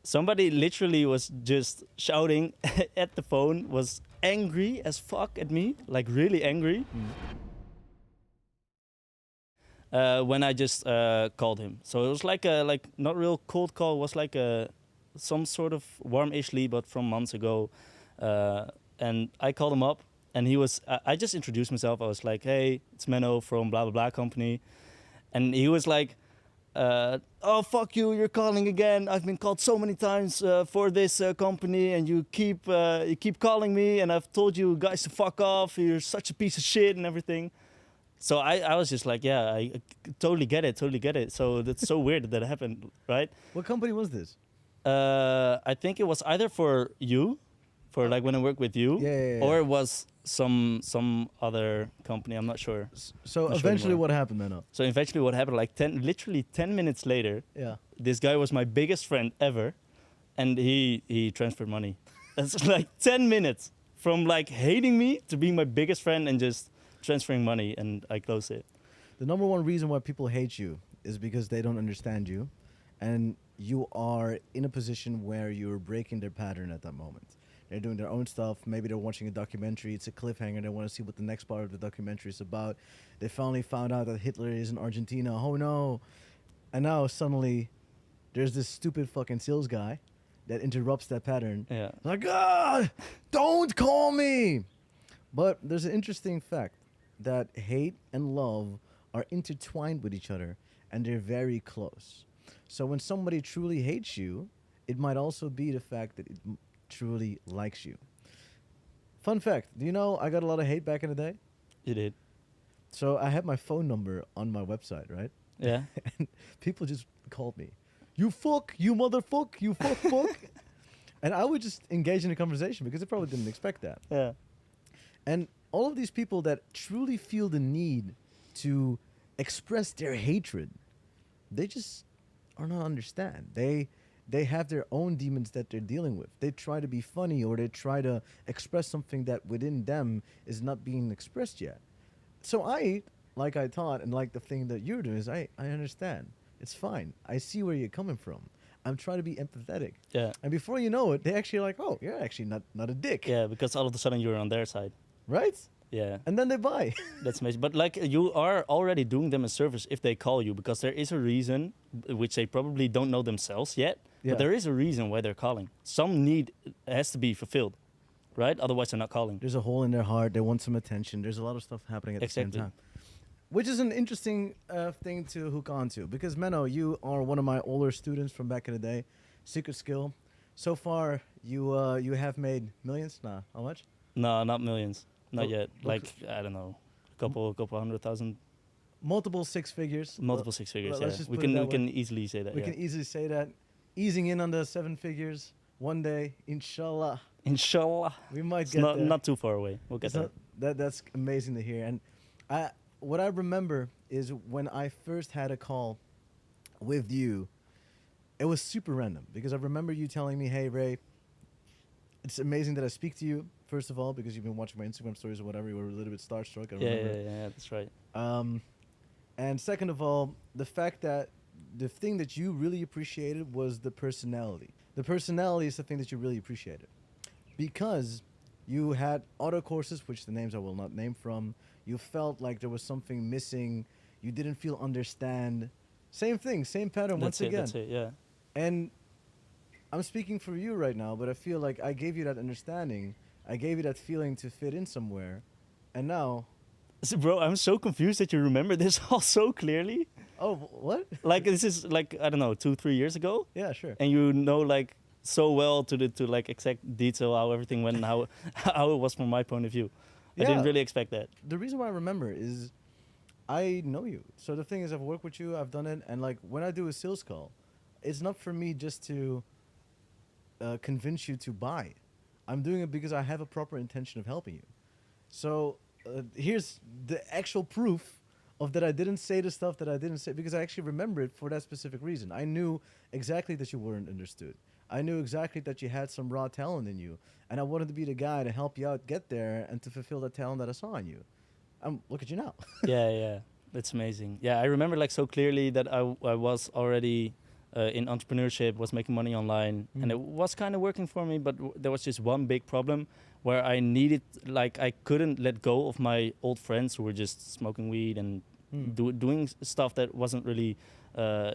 somebody literally was just shouting at the phone, was angry as fuck at me, like really angry. When I just called him. So it was like a not real cold call, it was like some sort of warm-ish lead, but from months ago. And I called him up, and he was. I just introduced myself. I was like, "Hey, it's Menno from blah blah blah company," and he was like, "Oh fuck you! You're calling again. I've been called so many times for this company, and you keep calling me, and I've told you guys to fuck off. You're such a piece of shit and everything." So I was just like, yeah, I totally get it. So that's so weird that happened, right? What company was this? I think it was either for you, for like when I worked with you, Yeah. or it was some other company. I'm not sure. So Not sure eventually, anymore. what happened, Menno? So eventually, what happened? Like literally 10 minutes later, Yeah. this guy was my biggest friend ever, and he transferred money. That's like 10 minutes from like hating me to being my biggest friend and just transferring money, and I closed it. The number one reason why people hate you is because they don't understand you, and you are in a position where you're breaking their pattern at that moment. They're doing their own stuff. Maybe they're watching a documentary. It's a cliffhanger. They want to see what the next part of the documentary is about. They finally found out that Hitler is in Argentina. Oh no. And now suddenly there's this stupid fucking sales guy that interrupts that pattern. Yeah. Like, God, don't call me. But there's an interesting fact that hate and love are intertwined with each other, and they're very close. So when somebody truly hates you, it might also be the fact that it truly likes you. Fun fact, do you know I got a lot of hate back in the day? You did. So I had my phone number on my website, right? Yeah. And people just called me, you fuck, you motherfuck, you fuck. And I would just engage in a conversation because they probably didn't expect that. Yeah. And all of these people that truly feel the need to express their hatred, they just are not understand. They have their own demons that they're dealing with. They try to be funny, or they try to express something that within them is not being expressed yet. So I thought, and like the thing that you're doing is I understand. It's fine. I see where you're coming from. I'm trying to be empathetic. Yeah. And before you know it, they actually are like, oh, you're actually not a dick. Yeah, because all of a sudden you're on their side. Right? Yeah. And then they buy. That's amazing. But like you are already doing them a service if they call you, because there is a reason, which they probably don't know themselves yet, Yeah. but there is a reason why they're calling. Some need has to be fulfilled, right? Otherwise they're not calling. There's a hole in their heart. They want some attention. There's a lot of stuff happening at the same Exactly. time. Which is an interesting thing to hook on to. Because, Menno, you are one of my older students from back in the day. Secret skill. So far, you have made millions? Nah, how much? No, not millions. Not Oh, yet. look. Like, I don't know, a couple 100,000, Multiple six figures. multiple six figures. let's Yeah, just we put it can that we way. can easily say that. We Yeah. can easily say that. Easing in on the seven figures. One day, inshallah, Inshallah. we might It's get not there. not too far away. We'll get It's there. not- that's amazing to hear. And what I remember is when I first had a call with you, it was super random because I remember you telling me, "Hey Ray, it's amazing that I speak to you. First of all, because you've been watching my Instagram stories or whatever, you were a little bit starstruck. I Yeah, remember. yeah, that's right. And second of all, the fact that the thing that you really appreciated was the personality. The personality is the thing that you really appreciated. Because you had auto courses, which the names I will not name from. You felt like there was something missing. You didn't feel understand. Same thing, same pattern once again. That's it, yeah. And I'm speaking for you right now, but I feel like I gave you that understanding. I gave you that feeling to fit in somewhere. And now, So, bro, I'm so confused that you remember this all so clearly. oh, what? Like, this is like, I don't know, 2-3 years ago? Yeah, sure. And you know, like, so well to like exact detail how everything went and how it was from my point of view. I didn't Yeah. really expect that. The reason why I remember is I know you. So the thing is, I've worked with you, I've done it, and like when I do a sales call, it's not for me just to convince you to buy. I'm doing it because I have a proper intention of helping you. So here's the actual proof of that I didn't say the stuff that I didn't say because I actually remember it for that specific reason. I knew exactly that you weren't understood. I knew exactly that you had some raw talent in you, and I wanted to be the guy to help you out get there and to fulfill that talent that I saw in you. Look at you now. Yeah, that's amazing. Yeah, I remember like so clearly that I was already in entrepreneurship, was making money online, and it was kind of working for me. But there was just one big problem where I needed, like, I couldn't let go of my old friends who were just smoking weed and doing stuff that wasn't really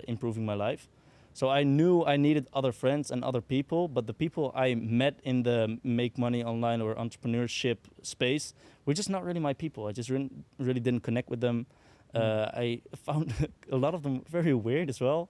improving my life. So I knew I needed other friends and other people, but the people I met in the make money online or entrepreneurship space were just not really my people. I just really didn't connect with them. I found a lot of them very weird as well.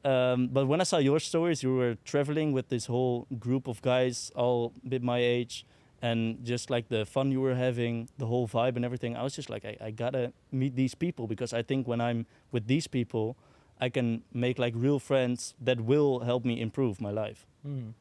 But when I saw your stories, you were traveling with this whole group of guys, all a bit my age, and just like the fun you were having, the whole vibe and everything, I was just like, I gotta meet these people, because I think when I'm with these people, I can make like real friends that will help me improve my life.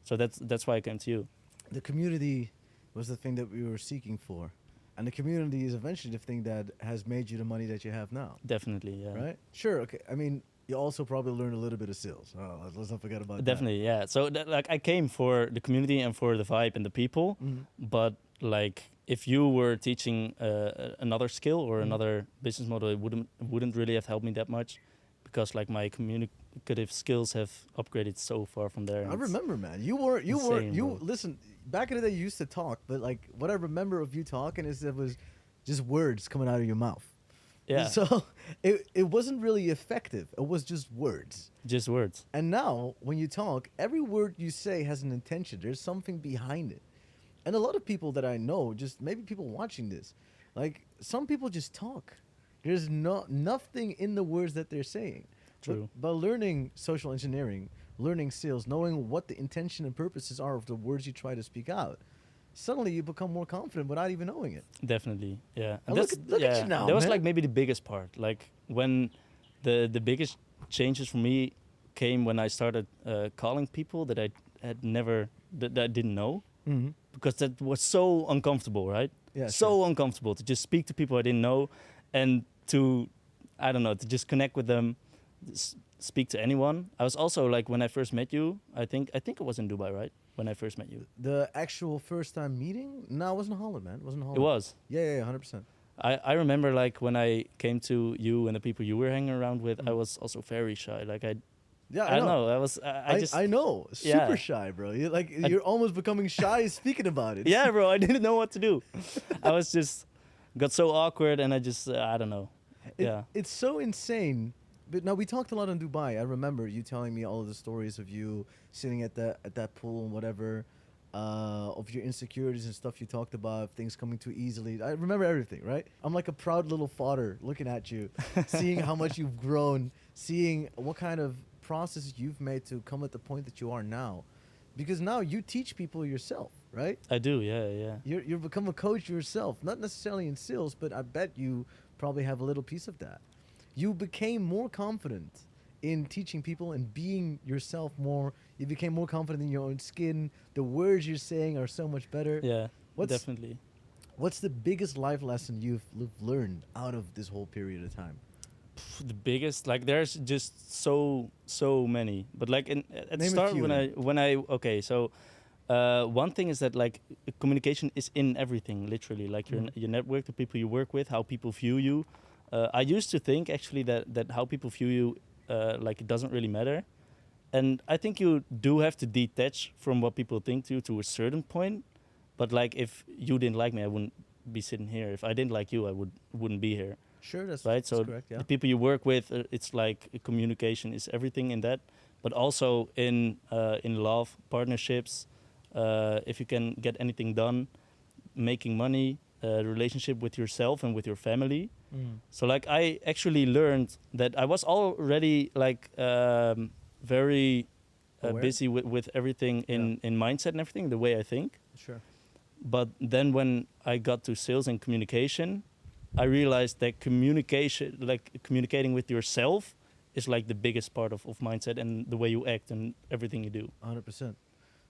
So that's why I came to you. The community was the thing that we were seeking for. And the community is eventually the thing that has made you the money that you have now. Definitely, yeah. Right? Sure, okay. I mean, you also probably learned a little bit of sales. Oh, let's not forget about Definitely, yeah. So like I came for the community and for the vibe and the people, but like if you were teaching another skill or another business model, it wouldn't really have helped me that much, because like my communicative skills have upgraded so far from there. I remember, man. Listen, back in the day you used to talk, but like what I remember of you talking is it was just words coming out of your mouth. Yeah. So it wasn't really effective. It was just words. Just words. And now when you talk, every word you say has an intention. There's something behind it. And a lot of people that I know, just maybe people watching this, like some people just talk. There's nothing in the words that they're saying. True. But learning social engineering, learning sales, knowing what the intention and purposes are of the words you try to speak out, suddenly you become more confident without even knowing it. Definitely, yeah. And look at you now, that was man. like maybe the biggest part. Like when the biggest changes for me came when I started calling people that I had never, that I didn't know. Because that was so uncomfortable, right? Yeah, so uncomfortable to just speak to people I didn't know, and to, I don't know, to just connect with them, speak to anyone. I was also like, when I first met you, I think it was in Dubai, right? When I first met you. The actual first time meeting? No, it wasn't Holland, man. It wasn't Holland. It was. Yeah, 100%. I remember like when I came to you and the people you were hanging around with, I was also very shy. Like I don't know. I know. Super shy, bro. You're almost becoming shy speaking about it. Yeah, bro. I didn't know what to do. I was just got so awkward, and I just I don't know. It's so insane. But now we talked a lot in Dubai. I remember you telling me all of the stories of you sitting at that pool and whatever, of your insecurities and stuff you talked about, things coming too easily. I remember everything, right? I'm like a proud little father looking at you, seeing how much you've grown, seeing what kind of processes you've made to come at the point that you are now. Because now you teach people yourself, right? I do, yeah. You've become a coach yourself, not necessarily in sales, but I bet you probably have a little piece of that. You became more confident in teaching people and being yourself more. You became more confident in your own skin. The words you're saying are so much better. Yeah, definitely. What's the biggest life lesson you've lived out of this whole period of time? The biggest, like, there's just so many. But like at the start, one thing is that like communication is in everything, literally. Like your network, the people you work with, how people view you. I used to think actually that how people view you, like it doesn't really matter. And I think you do have to detach from what people think to a certain point. But like if you didn't like me, I wouldn't be sitting here. If I didn't like you, I wouldn't be here. Sure, that's right. So correct, yeah. The people you work with, it's like communication is everything in that. But also in love, partnerships, if you can get anything done, making money, relationship with yourself and with your family. So like I actually learned that I was already like very busy with everything in mindset and everything, the way I think. Sure. But then when I got to sales and communication, I realized that communication, like communicating with yourself, is like the biggest part of mindset and the way you act and everything you do. 100%.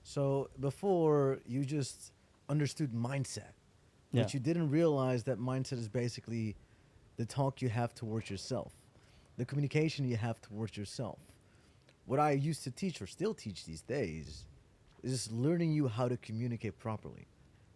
So before you just understood mindset, but you didn't realize that mindset is basically the talk you have towards yourself, the communication you have towards yourself. What I used to teach or still teach these days is learning you how to communicate properly,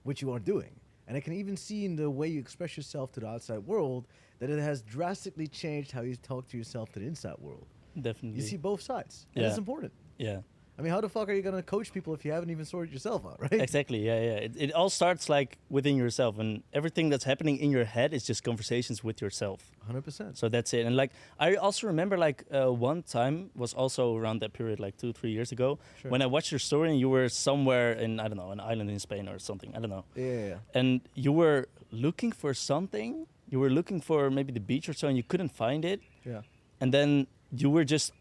which you are doing. And I can even see in the way you express yourself to the outside world that it has drastically changed how you talk to yourself to the inside world. Definitely. You see both sides. And Yeah. it's important. Yeah. I mean, how the fuck are you going to coach people if you haven't even sorted yourself out, right? Exactly. Yeah. It all starts like within yourself, and everything that's happening in your head is just conversations with yourself. 100%. So that's it. And like I also remember like one time was also around that period, like 2-3 years ago, Sure. when I watched your story and you were somewhere in, I don't know, an island in Spain or something. I don't know. Yeah. And you were looking for something. You were looking for maybe the beach or so, and you couldn't find it. Yeah. And then you were just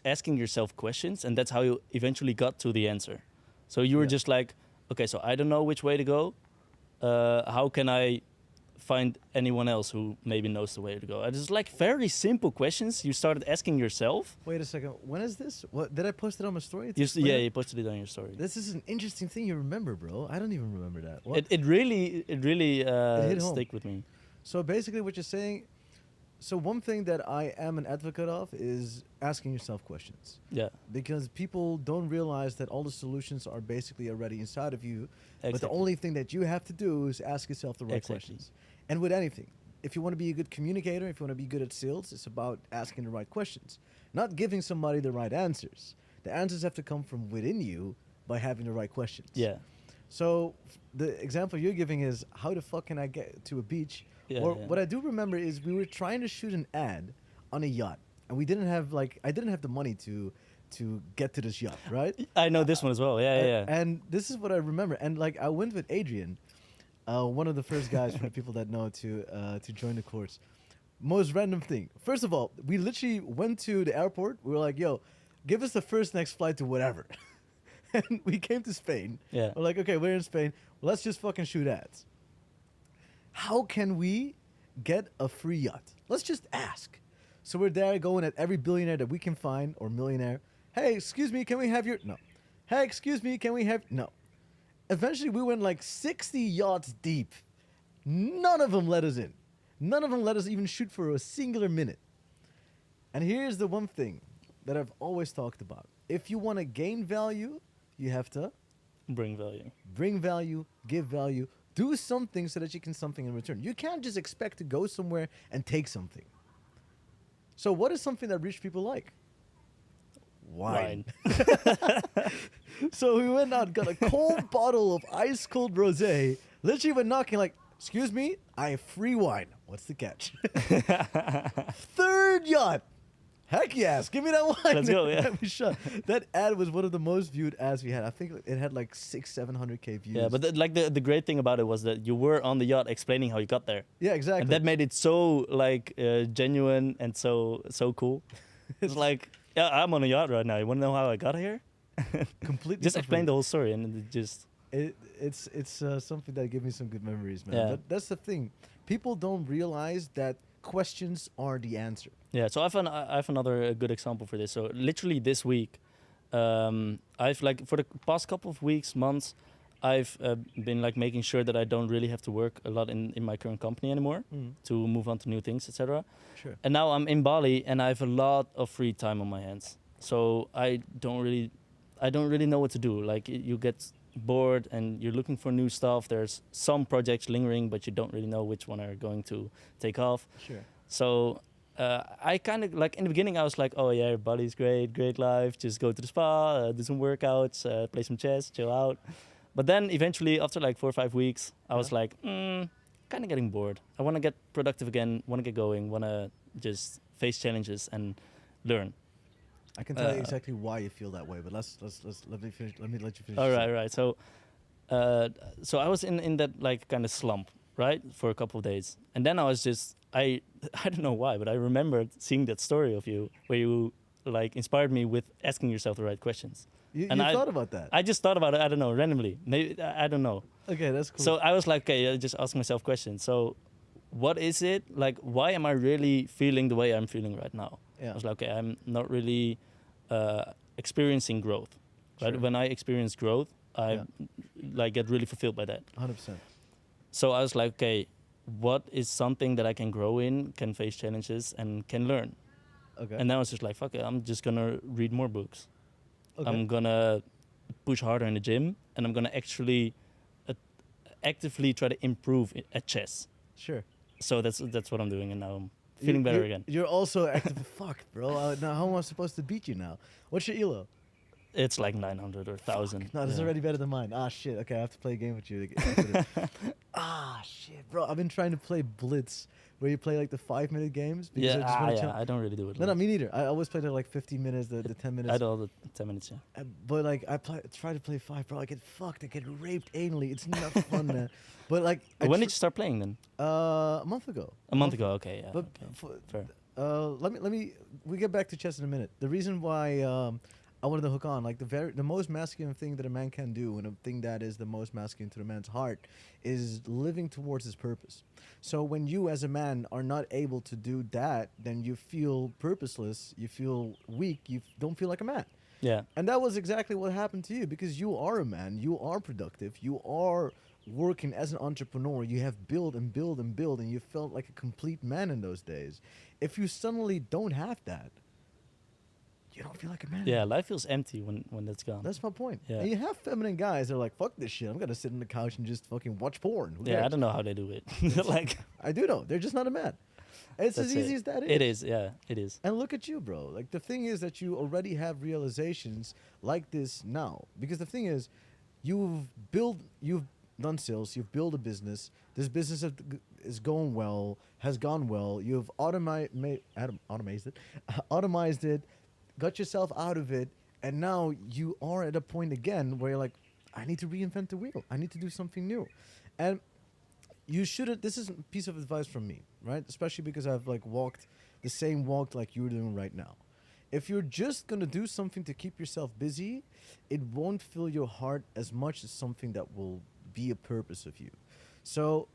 asking yourself questions, and that's how you eventually got to the answer. So you were Yeah. just like, okay, so I don't know which way to go. How can I find anyone else who maybe knows the way to go? And it's like very simple questions you started asking yourself. Wait a second. When is this? What did I post it on my story? to You explain yeah, it? you posted it on your story. This is an interesting thing you remember, bro. I don't even remember that. What? It really hit home. stick with me. So basically, what you're saying. So one thing that I am an advocate of is asking yourself questions, Yeah, because people don't realize that all the solutions are basically already inside of you. But the exactly. only thing that you have to do is ask yourself the right Exactly. questions. And with anything, if you want to be a good communicator, if you want to be good at sales, it's about asking the right questions, not giving somebody the right answers. The answers have to come from within you by having the right questions. Yeah, So the example you're giving is, how the fuck can I get to a beach? Yeah, Or yeah. what I do remember is we were trying to shoot an ad on a yacht, and we didn't have I didn't have the money to get to this yacht, right? I know this one as well. Yeah. And this is what I remember. And like I went with Adrian, one of the first guys for the people that know to join the course. Most random thing. First of all, we literally went to the airport. We were like, "Yo, give us the first next flight to whatever." And we came to Spain. Yeah. We're like, "Okay, we're in Spain. Let's just fucking shoot ads." How can we get a free yacht? Let's just ask. So we're there going at every billionaire that we can find, or millionaire. Hey, excuse me, can we have your... No. Hey, excuse me, can we have... No. Eventually, we went like 60 yachts deep. None of them let us in. None of them let us even shoot for a singular minute. And here's the one thing that I've always talked about. If you want to gain value, you have to Bring value. bring value, give value, do something so that you can something in return. You can't just expect to go somewhere and take something. So what is something that rich people like? Wine. So we went out, got a cold bottle of ice cold rosé. Literally went knocking like, excuse me, I have free wine. What's the catch? Third yacht. Heck yes, give me that wine. Let's go, yeah. We shot. That ad was one of the most viewed ads we had. I think it had like 600-700K views. Yeah, but the great thing about it was that you were on the yacht explaining how you got there. yeah, exactly. And that made it so like genuine and so cool. It's like, yeah, I'm on a yacht right now. You want to know how I got here? completely Just for explain free. the whole story, and it just It's something that gave me some good memories, man. Yeah. But that's the thing. People don't realize that questions are the answer. yeah. So I have another good example for this. So literally this week, I've like for the past couple of weeks, months, I've been like making sure that I don't really have to work a lot in my current company anymore to move on to new things, etc. Sure. And now I'm in Bali and I have a lot of free time on my hands. So I don't really know what to do. Like you get bored and you're looking for new stuff. There's some projects lingering, but you don't really know which one are going to take off. Sure. So I kind of like in the beginning I was like, oh yeah, Bali's great life. Just go to the spa, do some workouts, play some chess, chill out. But then eventually after like 4 or 5 weeks, I was like, kind of getting bored. I want to get productive again, want to get going, want to just face challenges and learn. I can tell you exactly why you feel that way, but let me finish. Let me let you finish. All right. So I was in that like kind of slump, right, for a couple of days, and then I was just I don't know why, but I remembered seeing that story of you where you like inspired me with asking yourself the right questions. You And I thought about that? I just thought about it. I don't know, randomly. Maybe I don't know. Okay, that's cool. So I was like, okay, I just ask myself questions. So, what is it like? Why am I really feeling the way I'm feeling right now? yeah. I was like, okay, I'm not really experiencing growth. Right? Sure. When I experience growth, I Yeah. like get really fulfilled by that. 100%. So I was like, okay, what is something that I can grow in, can face challenges, and can learn? Okay. And then I was just like, fuck it, I'm just gonna read more books. okay. I'm gonna push harder in the gym, and I'm gonna actually actively try to improve at chess. Sure. So that's what I'm doing, and now I'm feeling better again. You're also active. Fuck, bro. Now how am I supposed to beat you now? What's your elo? It's like 900 or 1,000. No, this is yeah. already better than mine. Ah, shit. Okay, I have to play a game with you. Ah, shit, bro. I've been trying to play Blitz, where you play like the 5-minute games. Because I just wanna chill. I don't really do it. No, me neither. I always play the like 15 minutes, the 10 minutes. I do all the 10 minutes, yeah. But like try to play 5, bro. I get fucked. I get raped anally. It's not fun, man. But like, When did you start playing then? a month ago. A month ago, okay, yeah. But okay. Fair. let me we get back to chess in a minute. The reason why I wanted to hook on, like the most masculine thing that a man can do, and a thing that is the most masculine to the man's heart, is living towards his purpose. So when you as a man are not able to do that, then you feel purposeless, you feel weak, you don't feel like a man. Yeah. And that was exactly what happened to you, because you are a man, you are productive, you are working as an entrepreneur, you have built and built and built, and you felt like a complete man in those days. If you suddenly don't have that, you don't feel like a man. Yeah, life feels empty when that's gone. That's my point. Yeah. And you have feminine guys that are like, fuck this shit, I'm gonna sit on the couch and just fucking watch porn. Who Yeah, I cares? don't know how they do it. Like, I do know. They're just not a man. It's as that's easy it. as that is. It is, yeah, it is. And look at you, bro. Like, the thing is that you already have realizations like this now. Because the thing is, you've done sales, you've built a business. This business is going well, has gone well. You've automized it, got yourself out of it, and now you are at a point again where you're like, I need to reinvent the wheel. I need to do something new. And you shouldn't, this is a piece of advice from me, right? Especially because I've like walked the same walk like you're doing right now. If you're just going to do something to keep yourself busy, it won't fill your heart as much as something that will be a purpose of you. So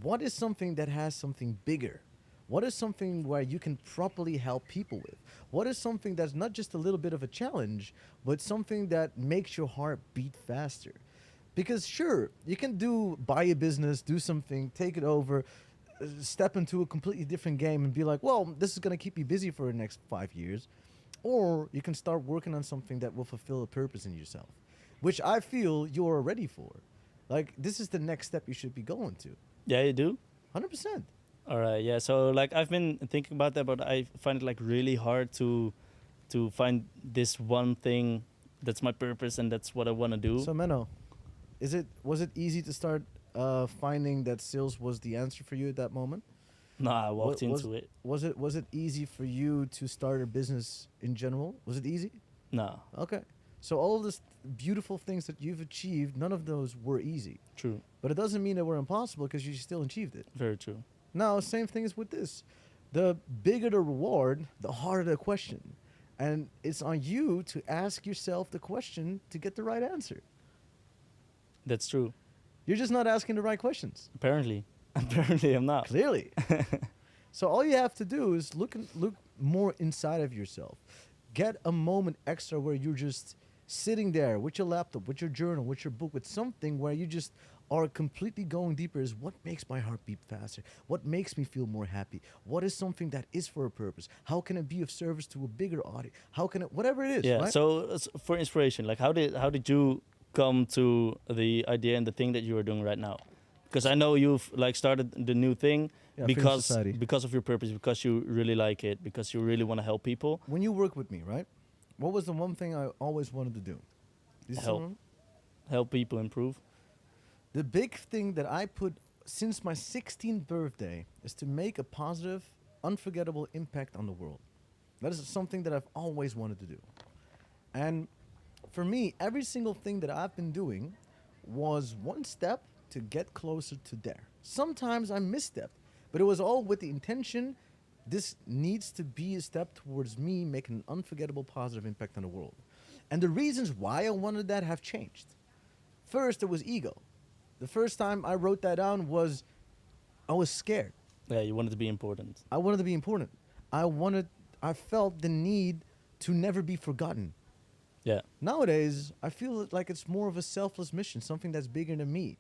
what is something that has something bigger? What is something where you can properly help people with? What is something that's not just a little bit of a challenge, but something that makes your heart beat faster? Because sure, you can buy a business, do something, take it over, step into a completely different game and be like, well, this is going to keep you busy for the next 5 years. Or you can start working on something that will fulfill a purpose in yourself, which I feel you're ready for. Like, this is the next step you should be going to. Yeah, you do? 100%. All right, yeah. So like I've been thinking about that, but I find it like really hard to find this one thing that's my purpose and that's what I want to do. So Menno, was it easy to start finding that sales was the answer for you at that moment? No, I walked into it. Was it easy for you to start a business in general? Was it easy? No. Okay. So all of these beautiful things that you've achieved, none of those were easy. True. But it doesn't mean they were impossible, because you still achieved it. Very true. Now, same thing is with this. The bigger the reward, the harder the question. And it's on you to ask yourself the question to get the right answer. That's true. You're just not asking the right questions. Apparently. Apparently I'm not. Clearly. So all you have to do is look more inside of yourself. Get a moment extra where you're just sitting there with your laptop, with your journal, with your book, with something where you just are completely going deeper. Is what makes my heart beat faster? What makes me feel more happy? What is something that is for a purpose? How can it be of service to a bigger audience? How can it, whatever it is, Yeah. right? So for inspiration, like how did you come to the idea and the thing that you are doing right now? Because I know you've like started the new thing Freedom Society. because of your purpose, because you really like it, because you really want to help people. When you work with me, right? What was the one thing I always wanted to do? You see Help. what I mean? Help people improve. The big thing that I put since my 16th birthday is to make a positive, unforgettable impact on the world. That is something that I've always wanted to do. And for me, every single thing that I've been doing was one step to get closer to there. Sometimes I misstepped, but it was all with the intention, this needs to be a step towards me making an unforgettable positive impact on the world. And the reasons why I wanted that have changed. First, it was ego. The first time I wrote that down was I was scared. Yeah, you wanted to be important. I wanted to be important. I felt the need to never be forgotten. Yeah. Nowadays, I feel like it's more of a selfless mission, something that's bigger than me.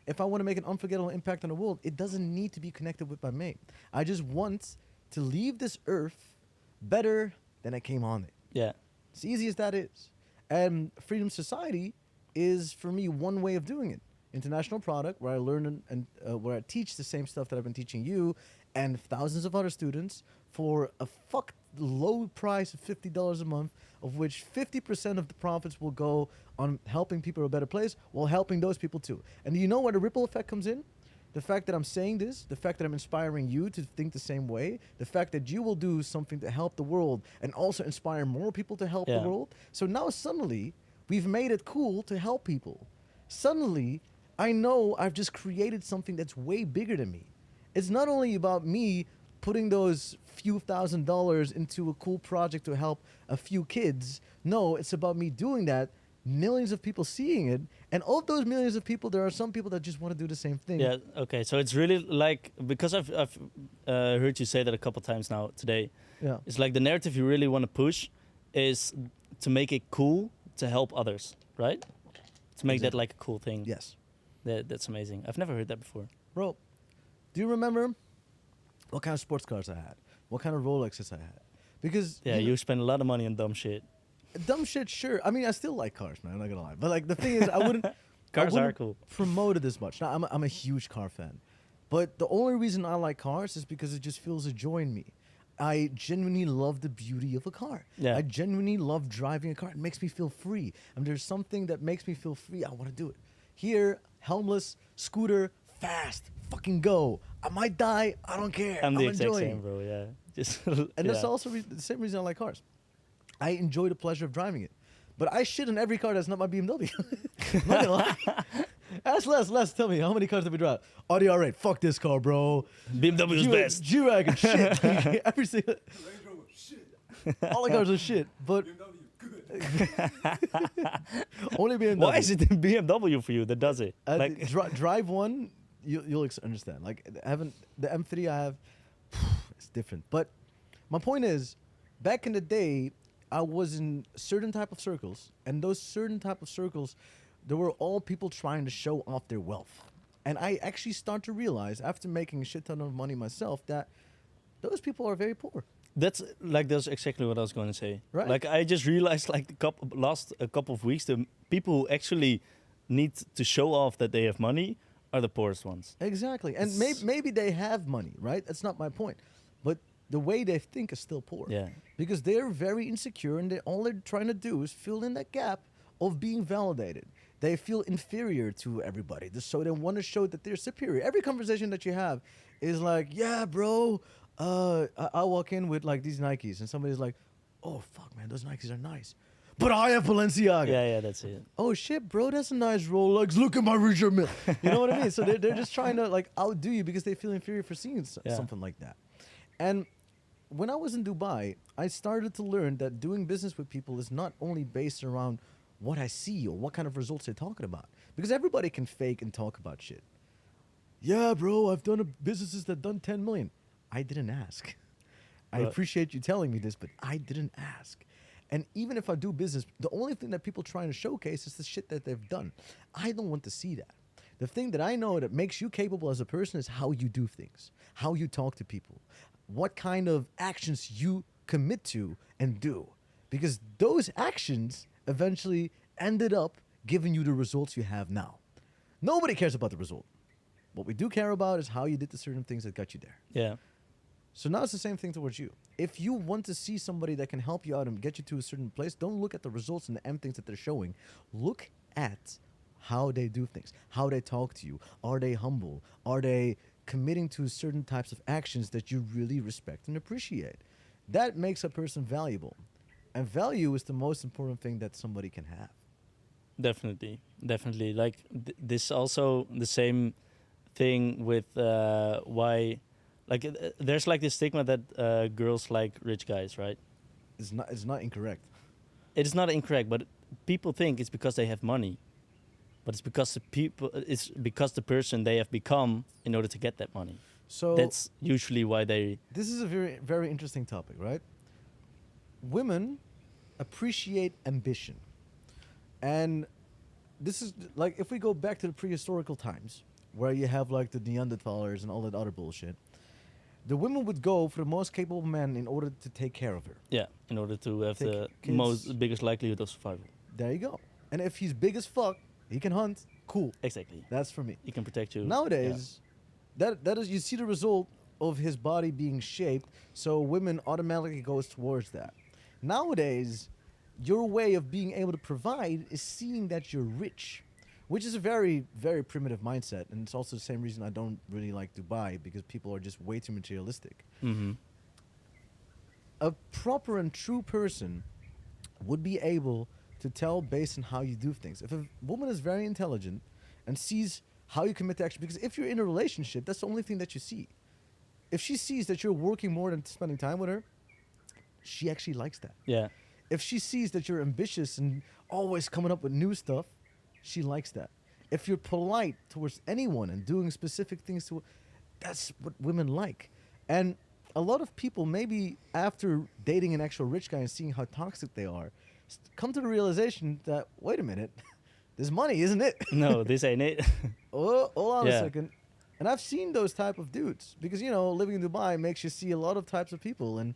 If I want to make an unforgettable impact on the world, it doesn't need to be connected with my mate. I just want to leave this earth better than I came on it. Yeah. As easy as that is. And Freedom Society is, for me, one way of doing it. International product, where I learn and where I teach the same stuff that I've been teaching you, and thousands of other students for a fuck low price of $50 a month, of which 50% of the profits will go on helping people a better place while helping those people too. And do you know where the ripple effect comes in? The fact that I'm saying this, the fact that I'm inspiring you to think the same way, the fact that you will do something to help the world and also inspire more people to help the world. So now suddenly we've made it cool to help people. Suddenly I know I've just created something that's way bigger than me. It's not only about me putting those few $1,000s into a cool project to help a few kids. No, it's about me doing that, millions of people seeing it, and of those millions of people, there are some people that just want to do the same thing. Yeah. Okay. So it's really like, because I've heard you say that a couple times now today. Yeah. It's like the narrative you really want to push is to make it cool to help others, right? To make that like a cool thing. Yes. That's amazing. I've never heard that before. Bro, do you remember what kind of sports cars I had? What kind of Rolexes I had? Because you spend a lot of money on dumb shit. dumb shit, sure. I mean, I still like cars, man. I'm not gonna lie. But like the thing is, I wouldn't. Cars I are wouldn't cool. promote it as much. Now, I'm a huge car fan, but the only reason I like cars is because it just feels a joy in me. I genuinely love the beauty of a car. Yeah. I genuinely love driving a car. It makes me feel free. And there's something that makes me feel free. I want to do it. Here, helmless, scooter, fast, fucking go. I might die. I don't care. I'm the exact enjoying. same, bro. Yeah. Just And that's also the same reason I like cars. I enjoy the pleasure of driving it. But I shit in every car that's not my BMW. I'm not gonna lie. Ask Les, tell me, how many cars did we drive? Audi R8, fuck this car, bro. BMW is best. G-Wagon, shit. Every single... Range Rover, shit. All the cars are shit, but BMW, good. only BMW. Why is it the BMW for you that does it? Like, drive one, you'll understand. Like, having the M3 I have, it's different. But my point is, back in the day, I was in certain type of circles, and those certain type of circles, there were all people trying to show off their wealth. And I actually start to realize, after making a shit ton of money myself, that those people are very poor. that's exactly what I was going to say. Right. Like, I just realized, like, last couple of weeks, the people who actually need to show off that they have money are the poorest ones. Exactly. And It's- maybe they have money, right? That's not my point. But the way they think is still poor. Yeah. Because they're very insecure, and all they're trying to do is fill in that gap of being validated. They feel inferior to everybody, so they want to show that they're superior. Every conversation that you have is like, yeah, bro, I walk in with like these Nikes, and somebody's like, oh, fuck, man, those Nikes are nice. But I have Balenciaga. Yeah, that's it. Oh, shit, bro, that's a nice Rolex. Look at my Richard Mille. You know what I mean? So they're just trying to like outdo you because they feel inferior for seeing something like that. And when I was in Dubai, I started to learn that doing business with people is not only based around what I see or what kind of results they're talking about. Because everybody can fake and talk about shit. Yeah, bro, I've done businesses that done 10 million. I didn't ask. I Right. appreciate you telling me this, but I didn't ask. And even if I do business, the only thing that people trying to showcase is the shit that they've done. I don't want to see that. The thing that I know that makes you capable as a person is how you do things, how you talk to people, what kind of actions you commit to and do. Because those actions eventually ended up giving you the results you have now. Nobody cares about the result. What we do care about is how you did the certain things that got you there. Yeah. So now it's the same thing towards you. If you want to see somebody that can help you out and get you to a certain place, don't look at the results and the end things that they're showing. Look at how they do things, how they talk to you. Are they humble? Are they committing to certain types of actions that you really respect and appreciate? That makes a person valuable. And value is the most important thing that somebody can have. Definitely. Like, this also the same thing with why, like, there's like this stigma that girls like rich guys, right? It's not incorrect. It is not incorrect, but people think it's because they have money. But it's because the person they have become in order to get that money. So That's usually why they... this is a very, very interesting topic, right? Women appreciate ambition. And this is like, if we go back to the prehistorical times, where you have like the Neanderthalers and all that other bullshit, the women would go for the most capable man in order to take care of her. Yeah, in order to have Take the kids. biggest likelihood of survival. There you go. And if he's big as fuck, he can hunt. Cool. Exactly. That's for me. He can protect you. Nowadays, that is, you see the result of his body being shaped, so women automatically goes towards that. Nowadays, your way of being able to provide is seeing that you're rich, which is a very, very primitive mindset, and it's also the same reason I don't really like Dubai, because people are just way too materialistic. Mm-hmm. A proper and true person would be able to tell based on how you do things. If a woman is very intelligent and sees how you commit to action, because if you're in a relationship, that's the only thing that you see. If she sees that you're working more than spending time with her, she actually likes that. Yeah. If she sees that you're ambitious and always coming up with new stuff, she likes that. If you're polite towards anyone and doing specific things to, that's what women like. And a lot of people, maybe after dating an actual rich guy and seeing how toxic they are, come to the realization that, wait a minute, this money, isn't it? No, this ain't it. Oh, hold on a Yeah. second. And I've seen those type of dudes because, you know, living in Dubai makes you see a lot of types of people, and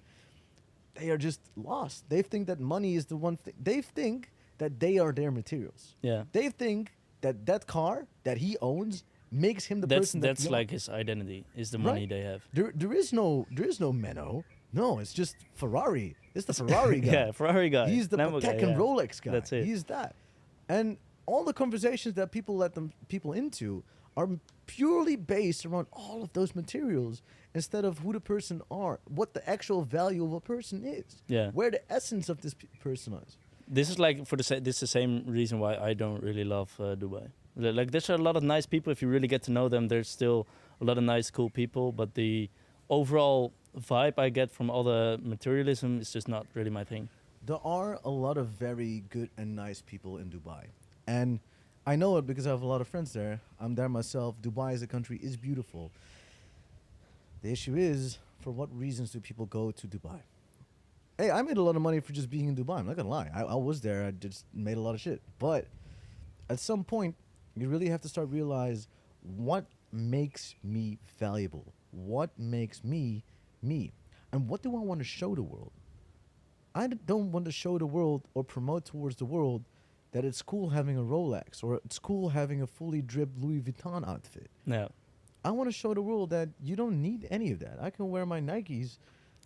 they are just lost. They think that money is the one thing. They think that they are their materials. Yeah. They think that that car that he owns makes him the person that That's he like owns. his identity, is the money Right. they have. There is no Menno. No, it's just Ferrari. It's the Ferrari guy. Yeah, Ferrari guy. He's the Lambo guy, Patek and yeah. Rolex guy. That's it. He's that. And all the conversations that people let them people into are purely based around all of those materials instead of who the person are, what the actual value of a person is. Yeah. Where the essence of this person is. This is like this is the same reason why I don't really love Dubai. Like there's a lot of nice people. If you really get to know them, there's still a lot of nice, cool people. But the overall vibe I get from all the materialism is just not really my thing. There are a lot of very good and nice people in Dubai. And I know it because I have a lot of friends there. I'm there myself. Dubai as a country is beautiful. The issue is, for what reasons do people go to Dubai? Hey, I made a lot of money for just being in Dubai. I'm not going to lie. I was there. I just made a lot of shit. But at some point, you really have to start realize what makes me valuable? What makes me me? And what do I want to show the world? Don't want to show the world or promote towards the world that it's cool having a Rolex or it's cool having a fully dripped Louis Vuitton outfit. No. I want to show the world that you don't need any of that. I can wear my Nikes.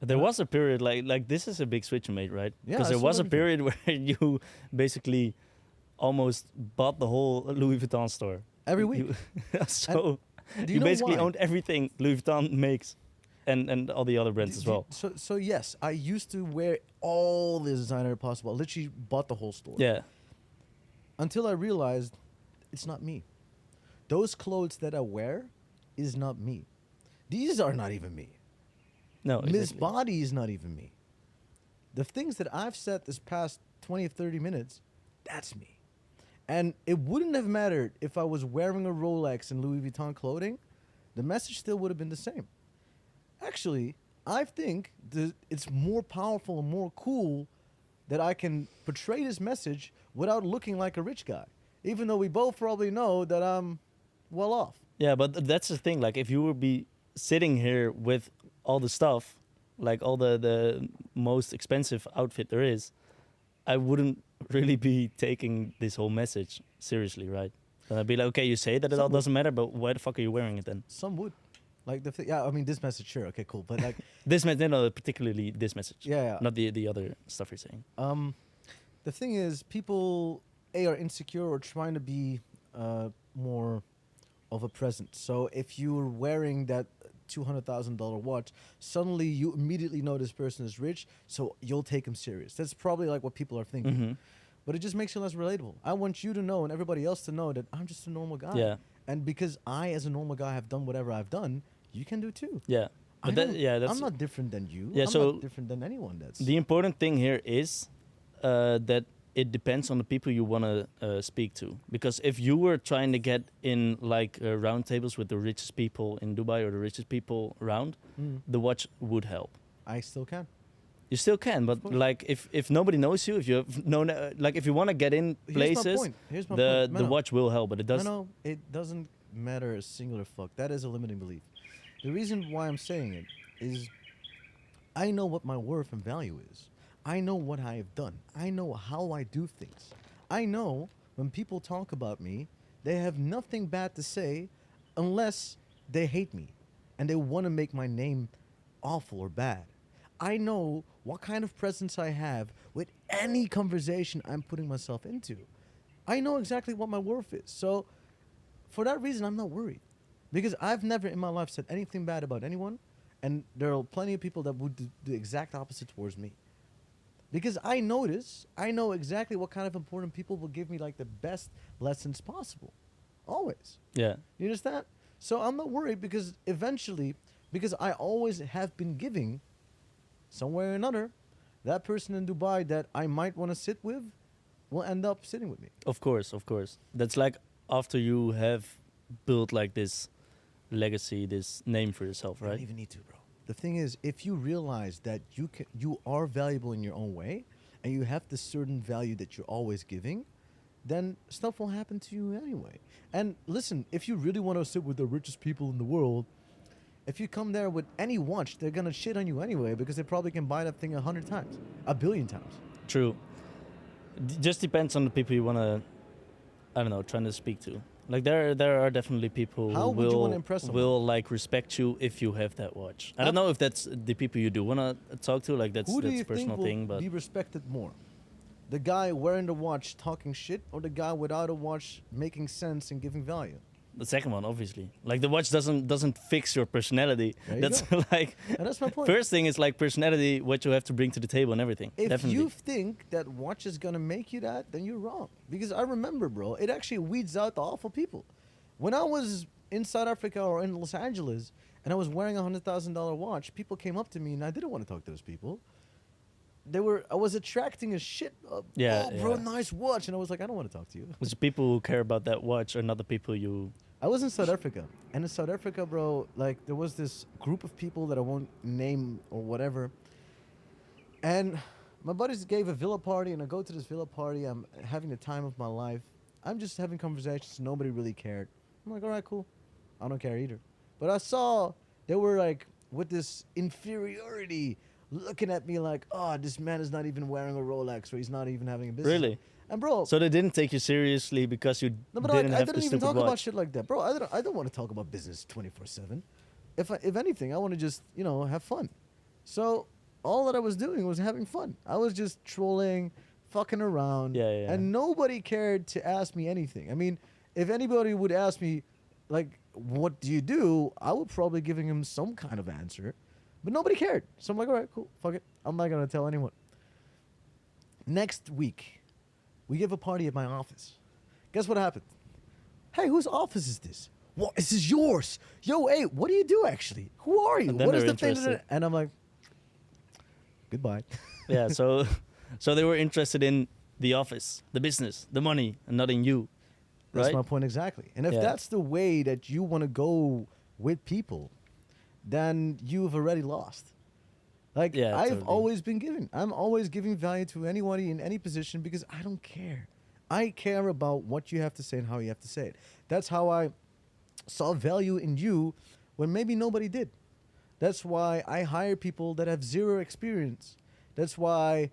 There was a period like this is a big switch you made, right? Yeah, Because I there saw was a everything. period where you basically almost bought the whole Louis Vuitton store Every week. so Do you know basically why? owned everything Louis Vuitton makes, and all the other brands as well. So yes, I used to wear all the designer possible. I literally bought the whole store. Yeah. Until I realized it's not me. Those clothes that I wear is not me. These are not even me. No. Miss Exactly. Body is not even me. The things that I've said this past 20 or 30 minutes, that's me. And it wouldn't have mattered if I was wearing a Rolex and Louis Vuitton clothing. The message still would have been the same. Actually, I think it's more powerful and more cool that I can portray this message without looking like a rich guy. Even though we both probably know that I'm well off. Yeah, but that's the thing. Like, if you would be sitting here with all the stuff, like all the most expensive outfit there is, I wouldn't really be taking this whole message seriously, right? And I'd be like, okay, you say that it all Some would. doesn't matter, but why the fuck are you wearing it then? Some would. Like yeah, I mean this message, sure, okay, cool. But like This message, no, particularly this message. yeah. Not the other stuff you're saying. The thing is, people are insecure or trying to be more of a presence. So if you're wearing that $200,000 watch, suddenly you immediately know this person is rich, so you'll take him serious. That's probably like what people are thinking. Hmm. But it just makes you less relatable. I want you to know and everybody else to know that I'm just a normal guy. Yeah. And because I, as a normal guy, have done whatever I've done, you can do too. Yeah. I But don't- I'm not different than you. Yeah, I'm so not different than anyone. That's the important thing here is that it depends on the people you want to speak to. Because if you were trying to get in like round tables with the richest people in Dubai or the richest people around, Mm. the watch would help. I still can. You still can, but course. like if nobody knows you, if you have no like if you want to get in places, Here's my the point. the Menno. watch will help. But it does. No, it doesn't matter a singular fuck. That is a limiting belief. The reason why I'm saying it is I know what my worth and value is. I know what I have done. I know how I do things. I know when people talk about me, they have nothing bad to say unless they hate me. and they want to make my name awful or bad. I know what kind of presence I have with any conversation I'm putting myself into. I know exactly what my worth is. So for that reason, I'm not worried. Because I've never in my life said anything bad about anyone, and there are plenty of people that would do the exact opposite towards me. Because I know this, I know exactly what kind of important people will give me like the best lessons possible. Always. Yeah. You understand? So I'm not worried because eventually, because I always have been giving, somewhere or another, that person in Dubai that I might want to sit with will end up sitting with me. Of course, of course. That's like after you have built like this legacy, this name for yourself, I right? don't even need to, bro. The thing is, if you realize that you are valuable in your own way, and you have this certain value that you're always giving, then stuff will happen to you anyway. And listen, if you really want to sit with the richest people in the world, if you come there with any watch, they're gonna shit on you anyway because they probably can buy that thing 100 times, 1,000,000,000 times. True. Just depends on the people you want to, I don't know, trying to speak to. Like there are definitely people How who would you wanna will impress someone? will like respect you if you have that watch. I don't know if that's the people you do want to talk to. Like that's Who do that's you a personal think will thing, but be respected more? The guy wearing the watch talking shit, or the guy without a watch making sense and giving value? the second one, obviously. Like the watch doesn't fix your personality. There you That's go. like And that's my point. first thing is like personality, what you have to bring to the table and everything. If Definitely. you think that watch is gonna make you that, then you're wrong. Because I remember, bro, it actually weeds out the awful people. When I was in South Africa or in Los Angeles and I was wearing a $100,000 watch, people came up to me and I didn't want to talk to those people. I was attracting a shit. Yeah, oh, bro, yeah. nice watch, and I was like, I don't want to talk to you. It's the people who care about that watch are not the people you. I was in South Africa, and in South Africa, bro, like there was this group of people that I won't name or whatever, and my buddies gave a villa party, and I go to this villa party. I'm having the time of my life. I'm just having conversations. Nobody really cared. I'm like, all right, cool. I don't care either. But I saw they were like with this inferiority, looking at me like, oh, this man is not even wearing a Rolex, or he's not even having a business. Really? And bro, So they didn't take you seriously because you no, but didn't I have didn't the even stupid talk watch. about shit like that, bro. I don't want to talk about business 24/7. If anything, I want to just have fun. So all that I was doing was having fun. I was just trolling, fucking around, Yeah, yeah. and nobody cared to ask me anything. I mean, if anybody would ask me, like, what do you do? I would probably giving him some kind of answer, but nobody cared. So I'm like, all right, cool, fuck it. I'm not gonna tell anyone. Next week, we give a party at my office. Guess what happened? Hey, whose office is this? What? This is yours. Yo, hey, what do you do actually? Who are you? And then What is they're the thing? interested. And I'm like, goodbye. Yeah, so so they were interested in the office, the business, the money, and not in you. That's Right? my point exactly. And if Yeah. that's the way that you want to go with people, then you've already lost. Like, Yeah, I've totally. always been giving. I'm always giving value to anybody in any position because I don't care. I care about what you have to say and how you have to say it. That's how I saw value in you when maybe nobody did. That's why I hire people that have zero experience. That's why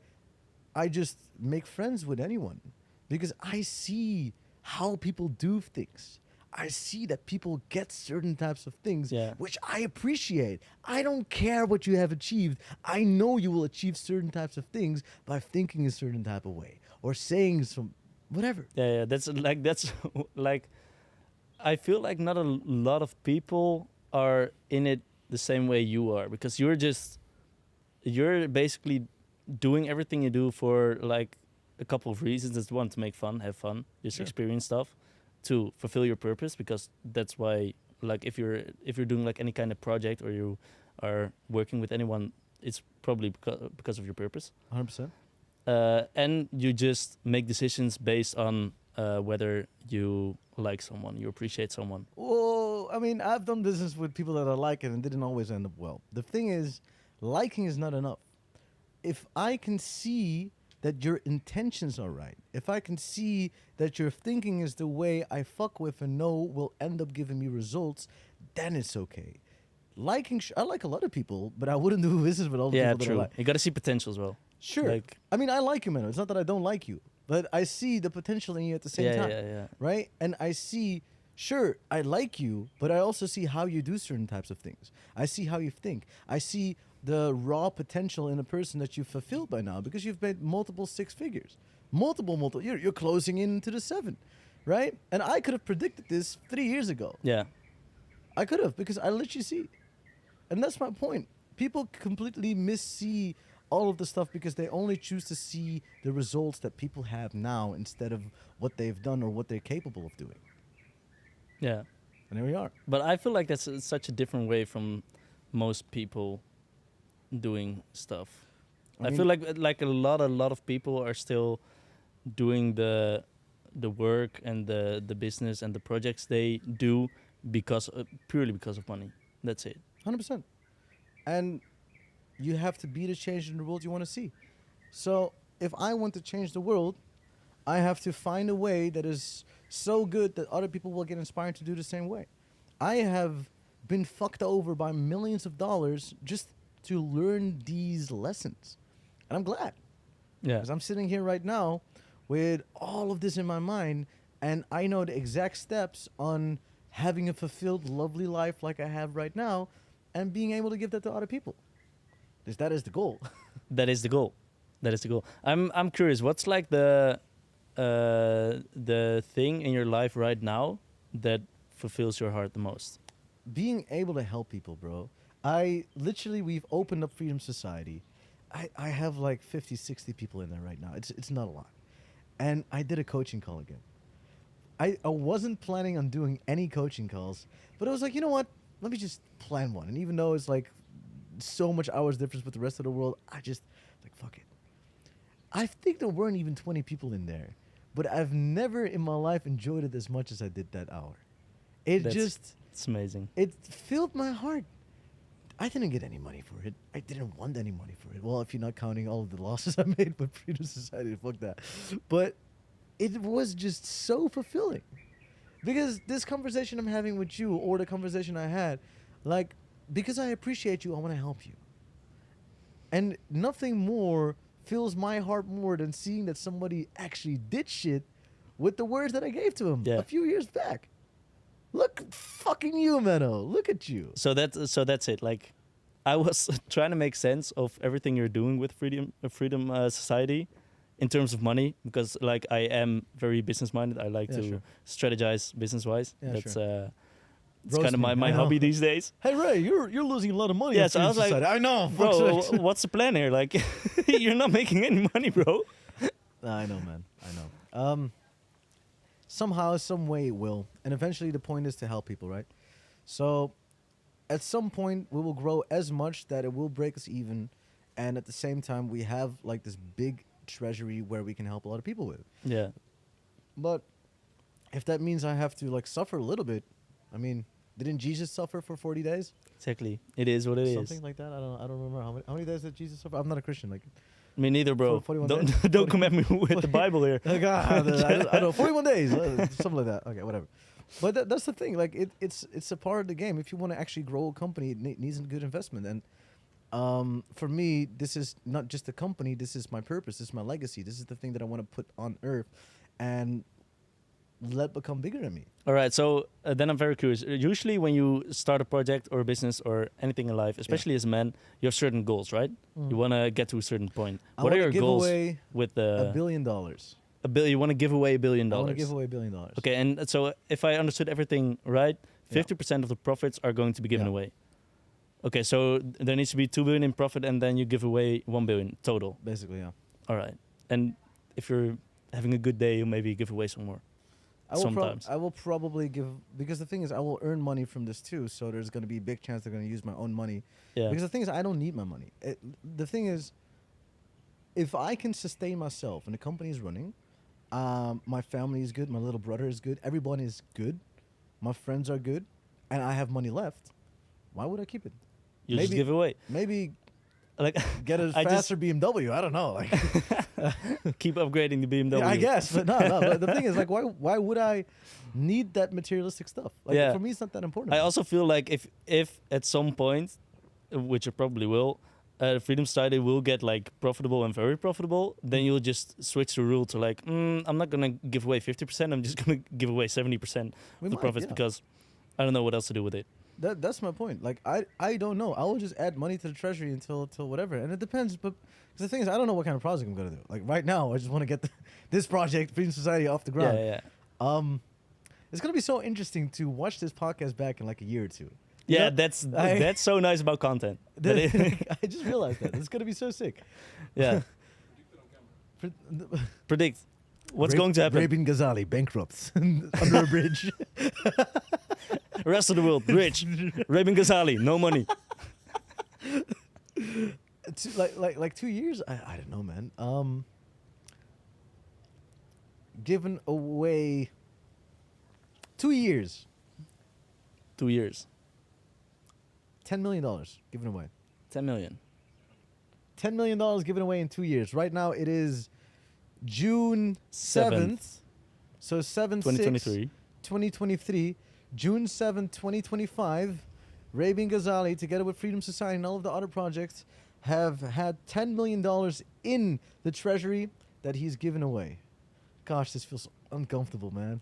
I just make friends with anyone because I see how people do things. I see that people get certain types of things, Yeah. which I appreciate. I don't care what you have achieved. I know you will achieve certain types of things by thinking a certain type of way or saying some whatever. Yeah, that's like I feel like not a lot of people are in it the same way you are because you're basically doing everything you do for like a couple of reasons. It's one, to make fun, have fun, just Sure. experience stuff. To fulfill your purpose, because that's why, like, if you're doing like any kind of project or you are working with anyone, it's probably because of your purpose. 100%. And you just make decisions based on whether you like someone, you appreciate someone. Well, I mean, I've done business with people that I like and it didn't always end up well. The thing is, liking is not enough. If I can see that your intentions are right, if I can see that your thinking is the way I fuck with and know will end up giving me results, then it's okay. Liking, I like a lot of people, but I wouldn't do business with all the Yeah, people that true. I like. You got to see potential as well. Sure. Like- I mean, I like you, man. It's not that I don't like you, but I see the potential in you at the same Yeah, time. yeah, yeah. Right? And I see Sure, I like you, but I also see how you do certain types of things. I see how you think. I see the raw potential in a person that you've fulfilled by now because you've made multiple six figures. Multiple. You're closing into the 7, right? And I could have predicted this 3 years ago. Yeah. I could have because I literally see. And that's my point. People completely missee all of the stuff because they only choose to see the results that people have now instead of what they've done or what they're capable of doing. Yeah. And here we are. But I feel like that's such a different way from most people doing stuff. I I mean- feel like a lot of people are still doing the work and the business and the projects they do because purely because of money. That's it. 100%. And you have to be the change in the world you want to see. So if I want to change the world, I have to find a way that is so good that other people will get inspired to do the same way. I have been fucked over by millions of dollars just to learn these lessons. And I'm glad. Yeah. Because I'm sitting here right now with all of this in my mind, and I know the exact steps on having a fulfilled, lovely life like I have right now, and being able to give that to other people. Because that is the goal. That is the goal. That is the goal. I'm curious. What's like the thing in your life right now that fulfills your heart the most? Being able to help people, bro. We've opened up Freedom Society. I have like 50, 60 people in there right now. It's not a lot. And I did a coaching call again. I wasn't planning on doing any coaching calls, but I was like, you know what? Let me just plan one. And even though it's like so much hours difference with the rest of the world, I just like, fuck it. I think there weren't even 20 people in there, but I've never in my life enjoyed it as much as I did that hour. It's amazing. It filled my heart. I didn't get any money for it. I didn't want any money for it. Well, if you're not counting all of the losses I made with Freedom Society, fuck that. But it was just so fulfilling. Because this conversation I'm having with you, or the conversation I had, like, because I appreciate you, I want to help you. And nothing more fills my heart more than seeing that somebody actually did shit with the words that I gave to him a few years back. Look, fucking you, Menno. Look at you. So that's it. Like, I was trying to make sense of everything you're doing with Freedom Society in terms of money, because like I am very business minded. I like to strategize business wise. Yeah, That's sure. it's Roast kind of me. my I know. hobby these days. Hey, Ray, you're losing a lot of money. Yeah, on so I was Freedom like, Society. I know, bro, fuck's sake. what's the plan here? Like, you're not making any money, bro. I know, man. I know. Somehow, some way it will. And eventually the point is to help people, right? So at some point we will grow as much that it will break us even. And at the same time, we have like this big treasury where we can help a lot of people with. Yeah. But if that means I have to like suffer a little bit, I mean, didn't Jesus suffer for 40 days? Exactly. It is what it is. Something like that. I don't remember how many days did Jesus suffer. I'm not a Christian. Like, Me neither, bro. 41 Don't days? don't come at me with the Bible here. like I don't know, 41 days, something like that. Okay, whatever. But that's the thing. Like, it's a part of the game. If you want to actually grow a company, it needs a good investment. And for me, this is not just a company. This is my purpose. This is my legacy. This is the thing that I want to put on earth and let become bigger than me. All right, so then I'm very curious. Usually when you start a project or a business or anything in life, especially as a man, you have certain goals, right? You want to get to a certain point. I What are wanna your give goals away with $1 the billion. You want to give away $1 billion? I want to give away $1 billion. Okay, and so if I understood everything right, 50% of the profits are going to be given Yeah. away. Okay, so there needs to be 2 billion in profit, and then you give away 1 billion total. Basically, yeah. All right, and if you're having a good day, you maybe give away some more. Sometimes. I will probably give, because the thing is, I will earn money from this too. So there's going to be a big chance they're going to use my own money. Yeah. Because the thing is, I don't need my money. The thing is, if I can sustain myself and the company is running, my family is good, my little brother is good, everyone is good, my friends are good, and I have money left, why would I keep it? You just give away. Maybe Like, get a I faster BMW. I don't know. Like, keep upgrading the BMW. yeah, I guess, but no. But the thing is, like, why would I need that materialistic stuff? Like, Yeah. for me, it's not that important. I also feel like if at some point, which you probably will, Freedom Society will get like profitable and very profitable, then you'll just switch the rule to like, I'm not gonna give away 50%. I'm just gonna give away 70% We of the might, profits yeah. because I don't know what else to do with it. That's my point. Like I don't know. I will just add money to the treasury until whatever, and it depends. But 'cause the thing is, I don't know what kind of project I'm gonna do. Like right now, I just want to get this project, Freedom Society, off the ground. Yeah. It's gonna be so interesting to watch this podcast back in like a year or two. You Yeah, know? that's so nice about content. That I just realized that it's gonna be so sick. yeah. Predict what's going to happen. Rabin Ghazali bankrupts under a bridge. Rest of the world rich. Rabin Ghazali, no money. like 2 years. I don't know, man. Given away 2 years, 2 years. $10 million given away. 10 million. $10 million given away in 2 years. Right now it is June 7th. So 7 2023. 2023. June 7th, 2025. Rabin Ghazali, together with Freedom Society and all of the other projects, have had $10 million in the treasury that he's given away. Gosh, this feels uncomfortable, man.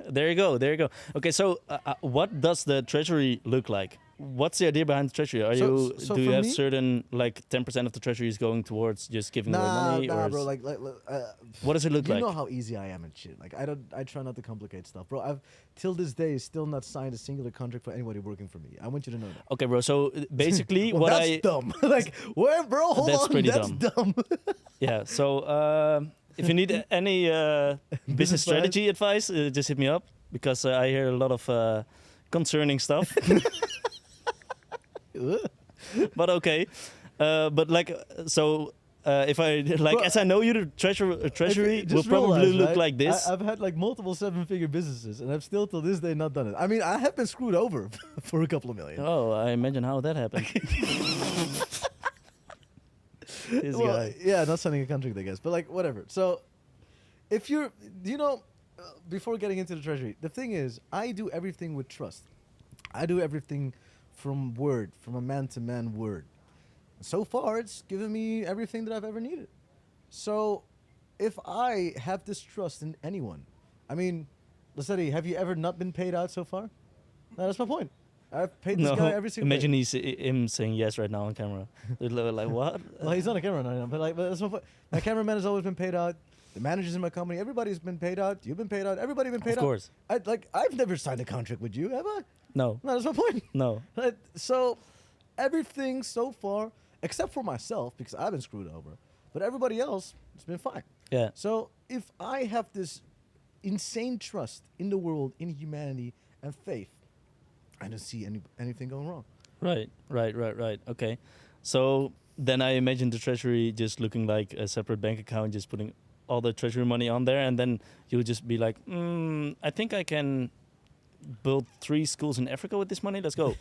There you go. There you go. Okay, so what does the treasury look like? What's the idea behind the treasury? So Do you for have me- certain like 10% of the treasury is going towards just giving away money, or bro. is- Like, what does it look you like? know how easy I am and shit. Like, I try not to complicate stuff, bro. I've till this day still not signed a singular contract for anybody working for me. I want you to know that. Okay, bro. So basically, Well, what that's dumb. Like, where, bro? Hold That's on, pretty that's dumb. yeah. So if you need any business strategy advice, just hit me up because I hear a lot of concerning stuff. But okay, but like so. If I like, Bro, as I know you, the treasury will Just probably realize, look right, like this. I've had like multiple seven-figure businesses, and I've still till this day not done it. I mean, I have been screwed over for a couple of million. Oh, I imagine how that happened. This Well, guy. yeah, not signing a contract, I guess, but like whatever. So, if you're, before getting into the treasury, the thing is, I do everything with trust. I do everything from a man-to-man word. So far, it's given me everything that I've ever needed. So, if I have this trust in anyone, I mean, Lacetti, have you ever not been paid out so far? No, that's my point. I've paid this No, guy every single imagine day. him saying yes right now on camera. They're like, what? Well, he's on a camera right now, but that's my point. My cameraman has always been paid out. The managers in my company, everybody's been paid out. You've been paid out. Everybody's been paid Of course. out. I've never signed a contract with you, have I? No, No, that's my point. no. So, everything so far, except for myself, because I've been screwed over, but everybody else, it's been fine. Yeah. So, if I have this insane trust in the world, in humanity, and faith, I don't see anything going wrong. Right. Okay. So then I imagine the treasury just looking like a separate bank account, just putting all the treasury money on there, and then you'll just be like, I think I can build 3 schools in Africa with this money. Let's go.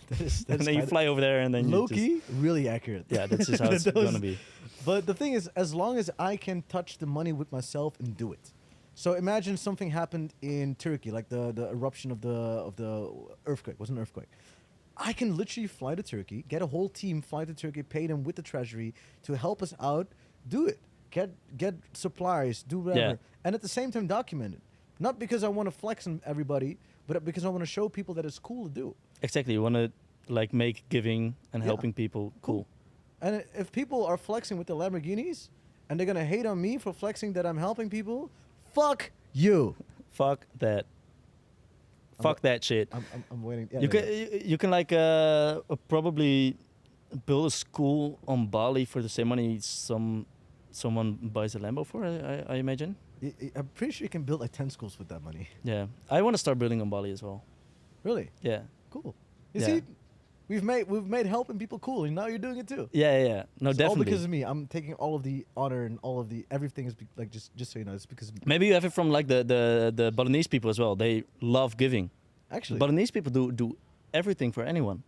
And then you fly over there, and then low you key, really accurate. yeah, that's just how it's That was- gonna be. But the thing is, as long as I can touch the money with myself and do it. So imagine something happened in Turkey, like the eruption of the earthquake. It was an earthquake. I can literally fly to Turkey, get a whole team, fly to Turkey, pay them with the treasury to help us out, do it. Get suppliers, do whatever. Yeah. And at the same time document it. Not because I want to flex on everybody, but because I want to show people that it's cool to do. Exactly. You want to like make giving and Yeah. helping people cool. And if people are flexing with the Lamborghinis and they're going to hate on me for flexing that I'm helping people, fuck you. Fuck that. Fuck that shit. I'm waiting. Yeah, You yeah, can you can like probably build a school on Bali for the same money someone buys a Lambo for. I imagine. I'm pretty sure you can build like 10 schools with that money. Yeah, I want to start building on Bali as well. Really? Yeah. Cool. You Yeah. see, we've made helping people cool, and now you're doing it too. Yeah. No, It's all definitely. because of me. I'm taking all of the honor and all of the everything is like just so you know, it's because of me. Maybe you have it from like the Balinese people as well. They love giving. Actually, Balinese people do everything for anyone.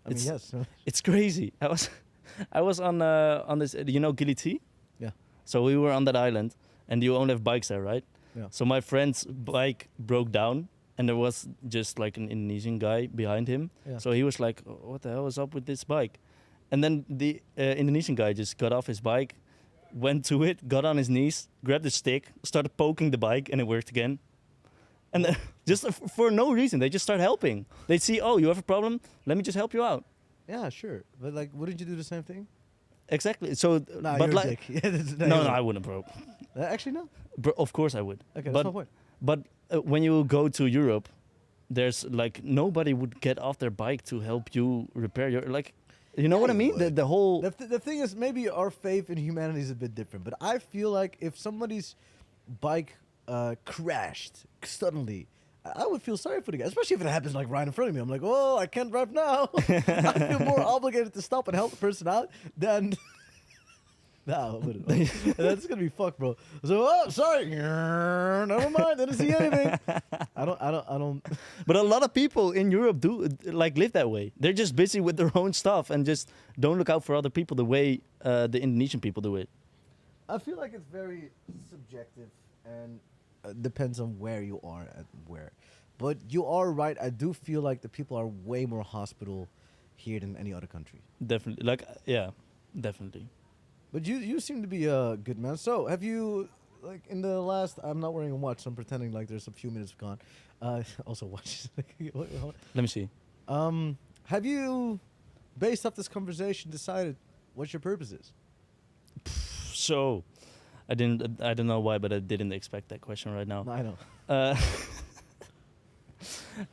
I mean, it's- yes. It's crazy. I was on this. You know Gili Tea? Yeah. So we were on that island, and you only have bikes there, right? Yeah. So my friend's bike broke down, and there was just like an Indonesian guy behind him. Yeah. So he was like, "What the hell is up with this bike?" And then the Indonesian guy just got off his bike, went to it, got on his knees, grabbed a stick, started poking the bike, and it worked again. And then, just for no reason, they just start helping. They see, oh, you have a problem? Let me just help you out. Yeah, sure. But like, wouldn't you do the same thing? Exactly. So, Nah, but you're like, a dick. Yeah, no, I wouldn't, bro. Actually, no. Bro, of course I would. Okay, that's but my point. but when you go to Europe, there's like nobody would get off their bike to help you repair your like. You know Yeah, what I you mean? would. The whole The thing is, maybe our faith in humanity is a bit different, but I feel like if somebody's bike crashed suddenly, I would feel sorry for the guy, especially if it happens like right in front of me. I'm like, oh, I can't drive now. I feel more obligated to stop and help the person out than. No, I wouldn't. That's gonna be fucked, bro. So, oh, sorry. Never mind. Didn't see anything. I don't. But a lot of people in Europe do like live that way. They're just busy with their own stuff and just don't look out for other people the way the Indonesian people do it. I feel like it's very subjective and depends on where you are and where. But you are right. I do feel like the people are way more hospitable here than any other country. Definitely. Like yeah, definitely. But you seem to be a good man. So have you like in the last? I'm not wearing a watch, so I'm pretending like there's a few minutes gone. Also watches. Let me see. Have you, based off this conversation, decided what your purpose is? So, I don't know why, but I didn't expect that question right now. No, I know. Uh,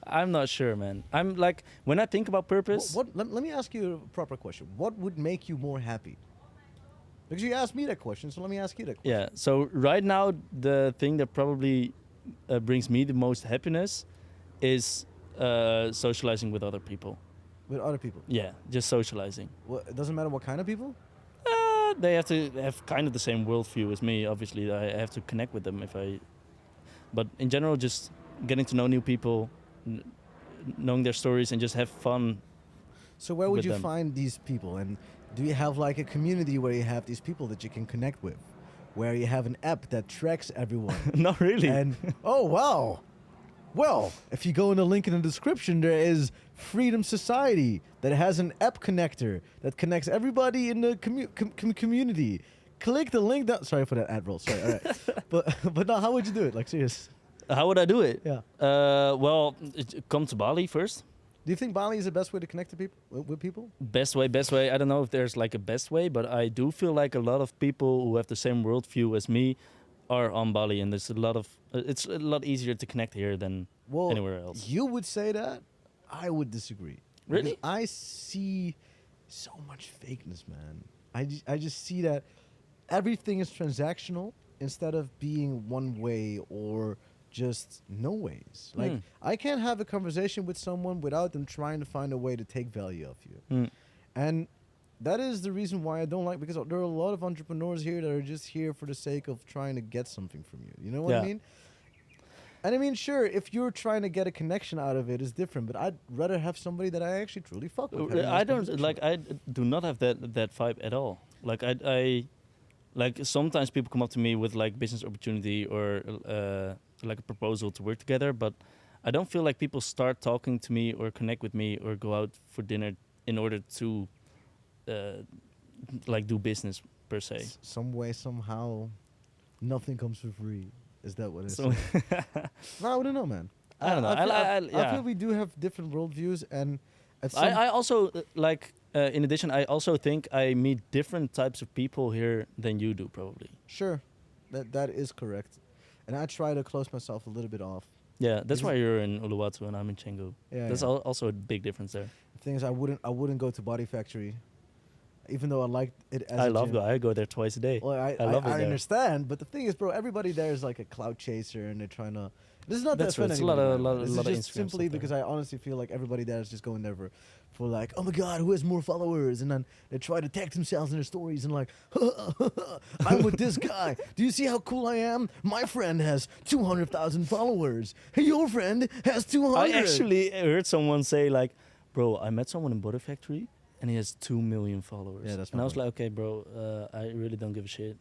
I'm not sure, man. I'm like when I think about purpose. Let me ask you a proper question. What would make you more happy? Because you asked me that question, so let me ask you that question. Yeah. So right now, the thing that probably brings me the most happiness is socializing with other people. With other people. Yeah, just socializing. Well, it doesn't matter what kind of people? They have to have kind of the same worldview as me. Obviously, I have to connect with them if I. But in general, just getting to know new people, knowing their stories, and just have fun. So where would With you them. find these people? And do you have like a community where you have these people that you can connect with? Where you have an app that tracks everyone? Not really. And, oh, wow. Well, if you go in the link in the description, there is Freedom Society that has an app connector that connects everybody in the community. Click the link down. Sorry for that ad roll. Sorry. All right. but no, how would you do it? Like, serious. How would I do it? Yeah. Well, come to Bali first. Do you think Bali is the best way to connect to people with people? Best way. I don't know if there's like a best way, but I do feel like a lot of people who have the same worldview as me are on Bali, and there's a lot of. It's a lot easier to connect here than anywhere else. You would say that. I would disagree. Really? Because I see so much fakeness, man. I just see that everything is transactional instead of being one way or just no ways. Like, I can't have a conversation with someone without them trying to find a way to take value of you. And that is the reason why I don't like, because there are a lot of entrepreneurs here that are just here for the sake of trying to get something from you. You know what I Yeah. mean? And I mean, sure, if you're trying to get a connection out of it, it's different. But I'd rather have somebody that I actually truly fuck with. having I this don't conversation like. with. I do not have that vibe at all. Like I like sometimes people come up to me with like business opportunity or like a proposal to work together, but I don't feel like people start talking to me or connect with me or go out for dinner in order to like do business per se. Some way, somehow, nothing comes for free. Is that what it is? So No, I wouldn't know, man. I don't know. I Yeah. feel we do have different worldviews, and at some I also like. In addition, I also think I meet different types of people here than you do, probably. sure, that is correct, and I try to close myself a little bit off. Yeah, that's Because- why you're in Uluwatu and I'm in Canggu. Yeah, That's yeah. also a big difference there. The thing is, I wouldn't go to Body Factory, even though I liked it as I a love gym. I go there twice a day. Well, I love it I there. understand, but the thing is, bro, everybody there is like a cloud chaser, and they're trying to. This is not That's to right. offend It's a lot anybody, of- man. lot- This is lot of just Instagram simply stuff there. because I honestly feel like everybody there is just going there for like, oh my god, who has more followers? And then they try to tag themselves in their stories and like, I'm with this guy. Do you see how cool I am? My friend has 200,000 followers. Your friend has 200. I actually heard someone say like, bro, I met someone in Butter Factory and he has 2 million followers. Yeah, that's and my I was point. like, okay, bro, I really don't give a shit.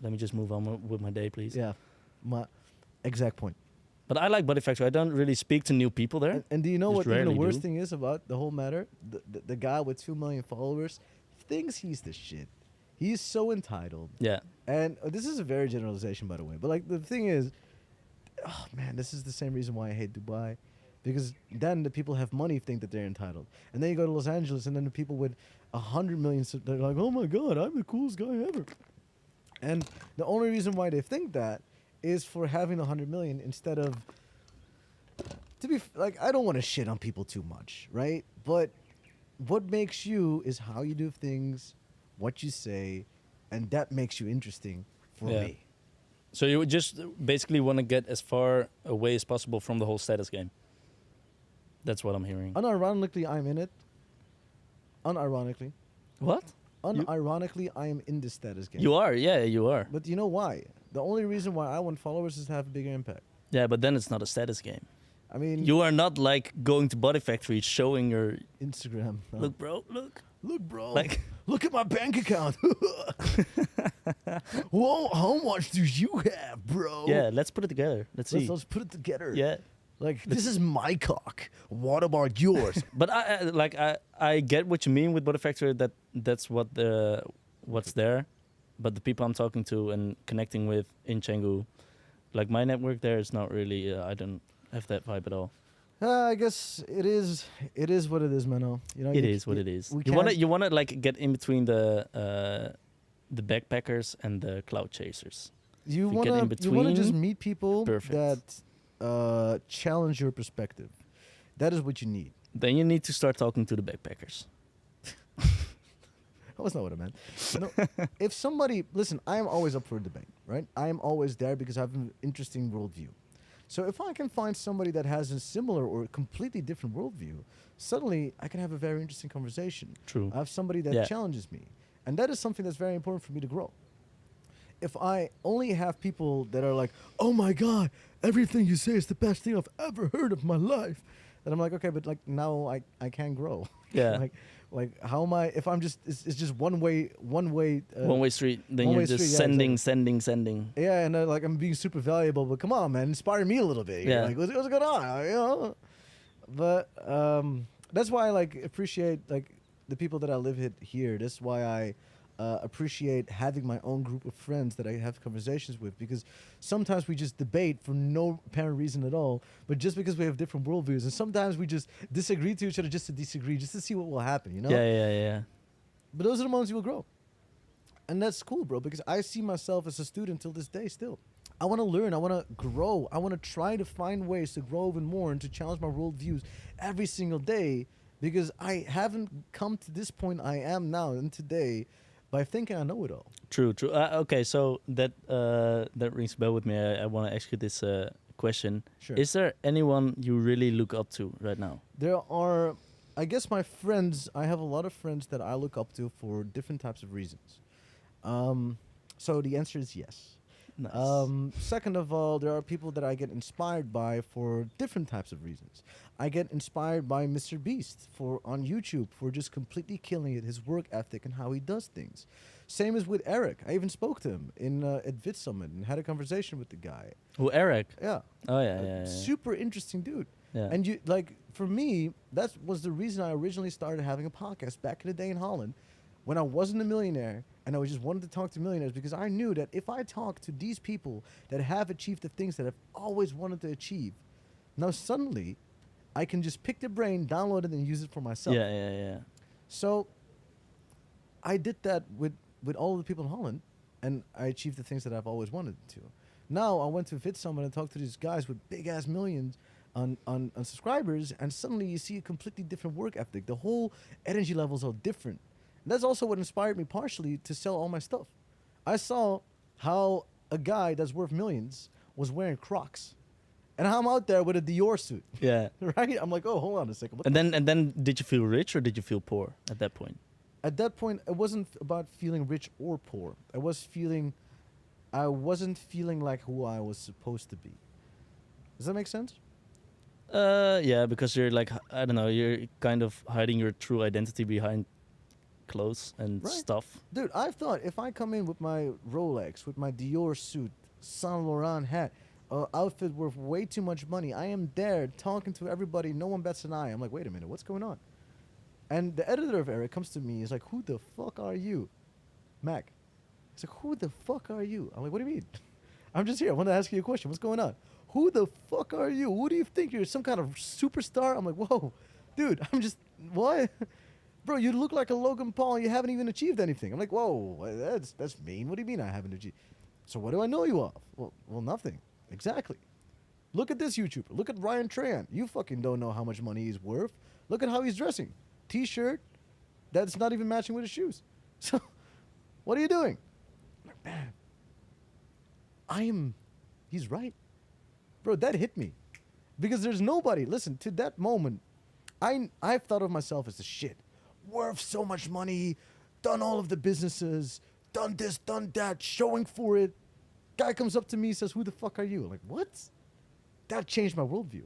Let me just move on with my day, please. Yeah, my exact point. But I like Butter Factory. I don't really speak to new people there. And do you know Just what even the rarely worst do. thing is about the whole matter? The guy with 2 million followers thinks he's the shit. He's so entitled. Yeah. And this is a very generalization, by the way. But like the thing is, oh man, this is the same reason why I hate Dubai, because then the people have money think that they're entitled, and then you go to Los Angeles, and then the people with 100 million, they're like, oh my god, I'm the coolest guy ever. And the only reason why they think that is for having 100 million instead of, to be like, I don't want to shit on people too much, right? But what makes you is how you do things, what you say, and that makes you interesting for Yeah. me. So you would just basically want to get as far away as possible from the whole status game. That's what I'm hearing. Unironically, I'm in it. Unironically. What? Unironically, I am in the status game. You are, yeah, you are. But you know why? The only reason why I want followers is to have a bigger impact. Yeah, but then it's not a status game. I mean, You are not like going to Body Factory showing your Instagram. look, bro, look. Look, bro. Like Look at my bank account. Whoa, how much do you have, bro? yeah, let's put it together. Let's see. Let's put it together. Yeah. Like, this is my cock. What about yours? But I get what you mean with Body Factory, that that's what's there. But the people I'm talking to and connecting with in Canggu, like my network there is not really I don't have that vibe at all. I guess it is what it is, Menno. You know, It is what it is. we You wanna like get in between the backpackers and the cloud chasers. You if you get in wanna just between, meet people perfect. that challenge your perspective. That is what you need. Then you need to start talking to the backpackers. That was not what I meant. No, if somebody, listen, I am always up for a debate, right? I am always there because I have an interesting worldview. So if I can find somebody that has a similar or completely different worldview, suddenly I can have a very interesting conversation. True. I have somebody that Yeah. challenges me. And that is something that's very important for me to grow. If I only have people that are like, oh my God, everything you say is the best thing I've ever heard of my life, then I'm like, okay, but like now I can't grow. Yeah. like how am I, if I'm just, it's just one way. One-way street. Then one-way you're just street, yeah, sending. Yeah, and like I'm being super valuable, but come on, man, inspire me a little bit. Yeah. Like what's going on? You know. But that's why I like appreciate like the people that I live here. That's why I appreciate having my own group of friends that I have conversations with, because sometimes we just debate for no apparent reason at all, but just because we have different worldviews, and sometimes we just disagree to each other just to disagree, just to see what will happen. You know. Yeah. But those are the moments you will grow. And that's cool, bro, because I see myself as a student till this day still. I want to learn. I want to grow. I want to try to find ways to grow even more and to challenge my worldviews every single day, because I haven't come to this point I am now and today by thinking I know it all. True. Okay, so that rings a bell with me. I want to ask you this question. Sure. Is there anyone you really look up to right now? There are, I guess, my friends. I have a lot of friends that I look up to for different types of reasons. So the answer is yes. Nice. Second of all, there are people that I get inspired by for different types of reasons. I get inspired by Mr. Beast on YouTube for just completely killing it, his work ethic and how he does things. Same as with Eric. I even spoke to him at Vid Summit and had a conversation with the guy. Who, Eric? Yeah. Oh yeah. Super interesting dude. Yeah. And you like, for me, that was the reason I originally started having a podcast back in the day in Holland, when I wasn't a millionaire and I just wanted to talk to millionaires, because I knew that if I talk to these people that have achieved the things that I've always wanted to achieve, now suddenly I can just pick their brain, download it, and use it for myself. Yeah. So I did that with all the people in Holland, and I achieved the things that I've always wanted to. Now I went to Vid Summit and talked to these guys with big ass millions on subscribers, and suddenly you see a completely different work ethic. The whole energy levels are different. And that's also what inspired me partially to sell all my stuff. I saw how a guy that's worth millions was wearing Crocs, and I'm out there with a Dior suit. Yeah. Right? I'm like, oh, hold on a second. What And then did you feel rich or did you feel poor at that point? At that point, it wasn't about feeling rich or poor. I wasn't feeling like who I was supposed to be. Does that make sense? Yeah, because you're like, I don't know, you're kind of hiding your true identity behind clothes and Right. stuff. Dude, I've thought if I come in with my Rolex, with my Dior suit, Saint Laurent hat, outfit worth way too much money, I am there talking to everybody, no one bets an eye. I'm like, wait a minute, what's going on? And the editor of Eric comes to me. He's like, "Who the fuck are you, Mac?" He's like, "Who the fuck are you?" I'm like, "What do you mean? I'm just here. I want to ask you a question. What's going on? Who the fuck are you? Who do you think you're? Some kind of superstar?" I'm like, "Whoa, dude, I'm just what?" Bro, you look like a Logan Paul. You haven't even achieved anything. I'm like, "Whoa, that's mean. What do you mean I haven't achieved? So what do I know you of? Well, nothing. Exactly. Look at this YouTuber. Look at Ryan Tran. You fucking don't know how much money he's worth. Look at how he's dressing. T-shirt that's not even matching with his shoes. So, what are you doing?" I'm like, man, he's right. Bro, that hit me. Because there's nobody, listen, to that moment, I've thought of myself as the shit. Worth so much money, done all of the businesses, done this, done that, showing for it. Guy comes up to me, says, "Who the fuck are you?" I'm like, what? That changed my worldview.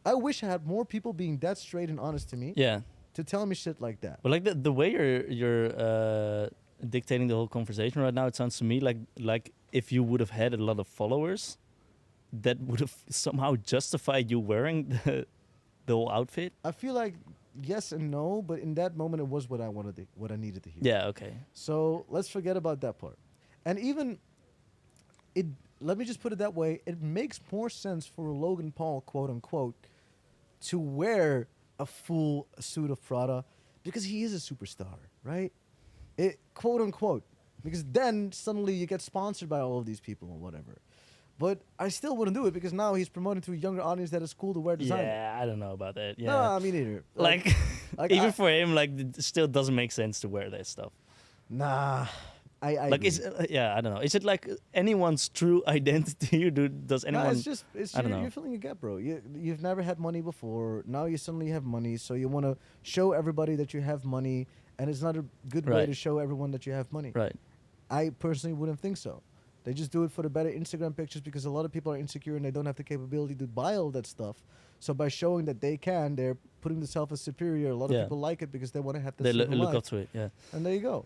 I wish I had more people being that straight and honest to me Yeah. to tell me shit like that. But like the way you're dictating the whole conversation right now, it sounds to me like if you would have had a lot of followers, that would have somehow justified you wearing the whole outfit. I feel like yes and no, but in that moment it was what I wanted, what I needed to hear. Yeah. Okay. So let's forget about that part. And even it, let me just put it that way, it makes more sense for Logan Paul, quote unquote, to wear a full suit of Prada because he is a superstar, right? It, quote unquote, because then suddenly you get sponsored by all of these people or whatever. But I still wouldn't do it because now he's promoting to a younger audience that it's cool to wear designer. Yeah, I don't know about that. Yeah. No, I mean either. Like, even I- for him, like, it still doesn't make sense to wear that stuff. Nah, I Like, agree. is yeah, I don't know. Is it like anyone's true identity, or does anyone? No, it's just I don't you're, know. you're filling a gap, bro. You've never had money before. Now you suddenly have money, so you want to show everybody that you have money, and it's not a good way Right. to show everyone that you have money. Right. I personally wouldn't think so. They just do it for the better Instagram pictures because a lot of people are insecure and they don't have the capability to buy all that stuff. So by showing that they can, they're putting themselves as superior. A lot of Yeah. people like it because they want to have They this look up to it. Yeah. and there you go.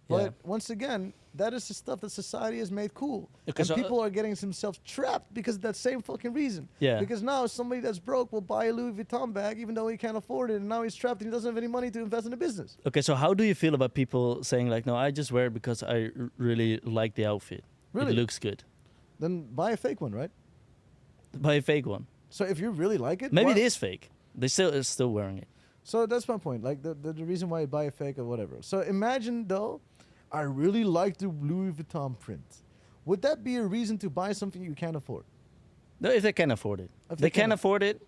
Yeah. But once again, that is the stuff that society has made cool. Okay, And so, people are getting themselves trapped because of that same fucking reason. Yeah. Because now somebody that's broke will buy a Louis Vuitton bag even though he can't afford it, and now he's trapped and he doesn't have any money to invest in the business. Okay, so how do you feel about people saying like, "No, I just wear it because I really like the outfit. Really? It looks good." Then buy a fake one, right? Buy a fake one. So if you really like it, Maybe why- it is fake. They are still wearing it. So that's my point. Like the reason why you buy a fake or whatever. So imagine though, I really like the Louis Vuitton print. Would that be a reason to buy something you can't afford? No, if they can afford it. If They they can can afford it,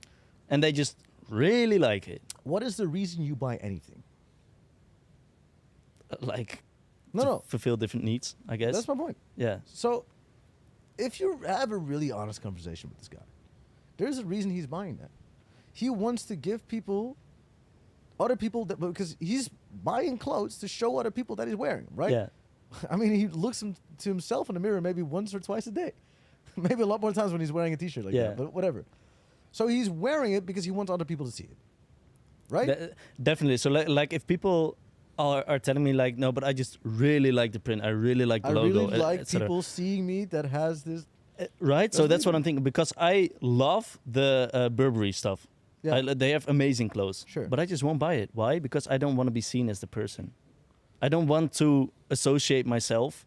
and they just really like it. What is the reason you buy anything? Like No, to no. fulfill different needs, I guess. That's my point. Yeah. So, if you have a really honest conversation with this guy, there's a reason he's buying that. He wants to give people, other people, that because he's buying clothes to show other people that he's wearing, them, right? Yeah. I mean, he looks to himself in the mirror maybe once or twice a day, maybe a lot more times when he's wearing a T-shirt like Yeah. that. But whatever. So he's wearing it because he wants other people to see it, right? Definitely. So like if people are telling me like, "No, but I just really like the print. I really like the I logo." really like et cetera." people seeing me that has this. Right. So That's that's what really- I'm thinking because I love the Burberry stuff. Yeah. They have amazing clothes. Sure. But I just won't buy it. Why? Because I don't want to be seen as the person. I don't want to associate myself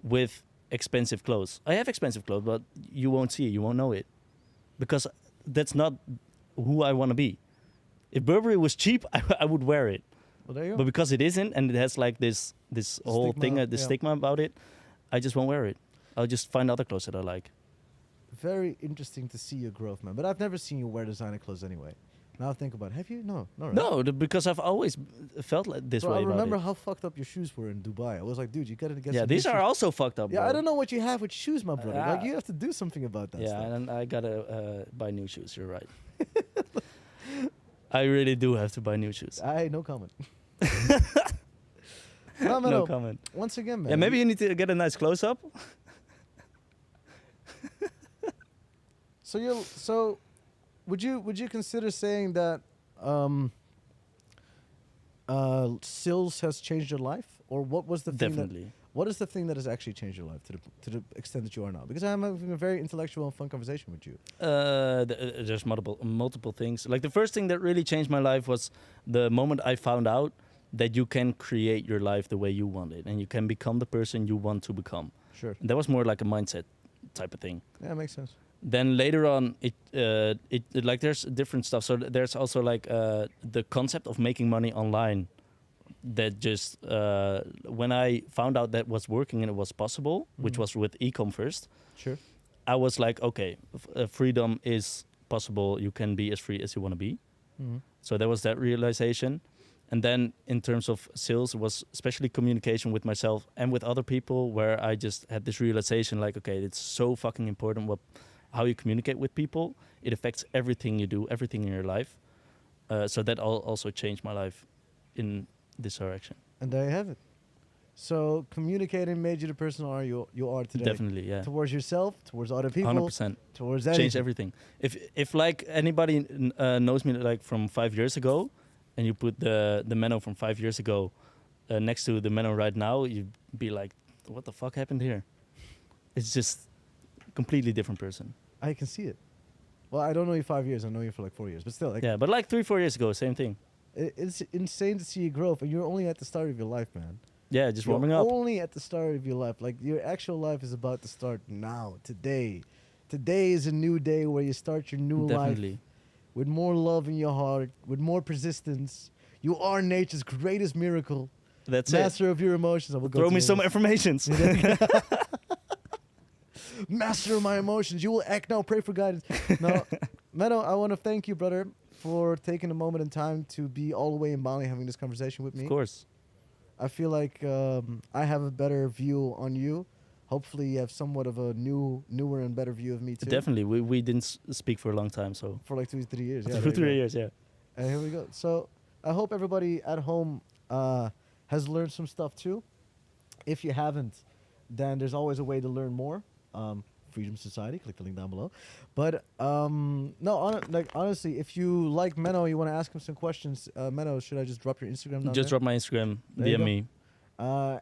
with expensive clothes. I have expensive clothes, but you won't see it. You won't know it. Because that's not who I want to be. If Burberry was cheap, I would wear it. Well, there you go. But because it isn't, and it has like this whole Stigma, thing, the yeah. stigma about it, I just won't wear it. I'll just find other clothes that I like. Very interesting to see your growth, man. But I've never seen you wear designer clothes anyway. Now I think about it. Have you? No, right? No, because I've always felt like this Bro, way I about remember it. how fucked up your shoes were in Dubai. I was like, dude, you gotta get Yeah, some these new are shoes. also fucked up. Yeah, bro. I don't know what you have with shoes, my brother. Like Ah. you have to do something about that Yeah, stuff. and I gotta buy new shoes. You're right. I really do have to buy new shoes. No comment. no, man, No comment. Once again, man. Yeah, maybe you need to get a nice close up. So would you consider saying that Sills has changed your life, or what was the thing Definitely. What is the thing that has actually changed your life to the extent that you are now? Because I'm having a very intellectual and fun conversation with you. There's multiple things. Like the first thing that really changed my life was the moment I found out that you can create your life the way you want it, and you can become the person you want to become. Sure. And that was more like a mindset type of thing. Yeah, makes sense. Then later on, it like there's different stuff. So there's also like the concept of making money online. That just when I found out that was working and it was possible, which was with e-com first, Sure. I was like, okay, freedom is possible. You can be as free as you want to be. Mm-hmm. So there was that realization. And then in terms of sales, it was especially communication with myself and with other people, where I just had this realization, like, okay, it's so fucking important how you communicate with people. It affects everything you do, everything in your life. So that also changed my life in this direction. And there you have it. So communicating made you the person you are today. Definitely, yeah. Towards yourself, towards other people, 100%. towards Change anything. everything. If like anybody knows me like from 5 years ago, and you put the Menno from 5 years ago next to the Menno right now, you'd be like, what the fuck happened here? It's just completely different person. I can see it. Well, I don't know you 5 years. I know you for like 4 years, but still, like, Yeah, but like 3-4 years ago, same thing. it's insane to see you growth, and you're only at the start of your life, man. Yeah, just You're warming up. only at the start of your life. Like, your actual life is about to start now, today. Today is a new day where you start your new Definitely. life with more love in your heart, with more persistence. You are nature's greatest miracle. That's Master of your emotions. I will it. go Throw to me the some list. affirmations. Master of my emotions. You will act now. Pray for guidance. No, Menno, I want to thank you, brother, for taking a moment in time to be all the way in Bali having this conversation with me. Of course. I feel like I have a better view on you. Hopefully, you have somewhat of a newer and better view of me too. Definitely. We didn't speak for a long time, so For like 2-3 years. Yeah, for there you 3 go. years, yeah. And here we go. So I hope everybody at home has learned some stuff too. If you haven't, then there's always a way to learn more. Freedom Society, click the link down below. But honestly, if you like Menno, you want to ask him some questions. Menno, should I just drop your Instagram down Just there? drop my Instagram, There you DM go. me.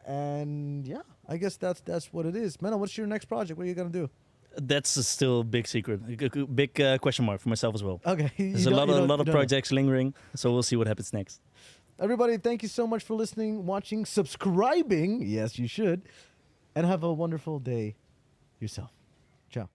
And yeah, I guess that's what it is. Menno, what's your next project? What are you gonna do? That's still a big secret, big question mark for myself as well. Okay, There's a lot of projects lingering, so we'll see what happens next. Everybody, thank you so much for listening, watching, subscribing. Yes, you should. And have a wonderful day yourself. Ciao.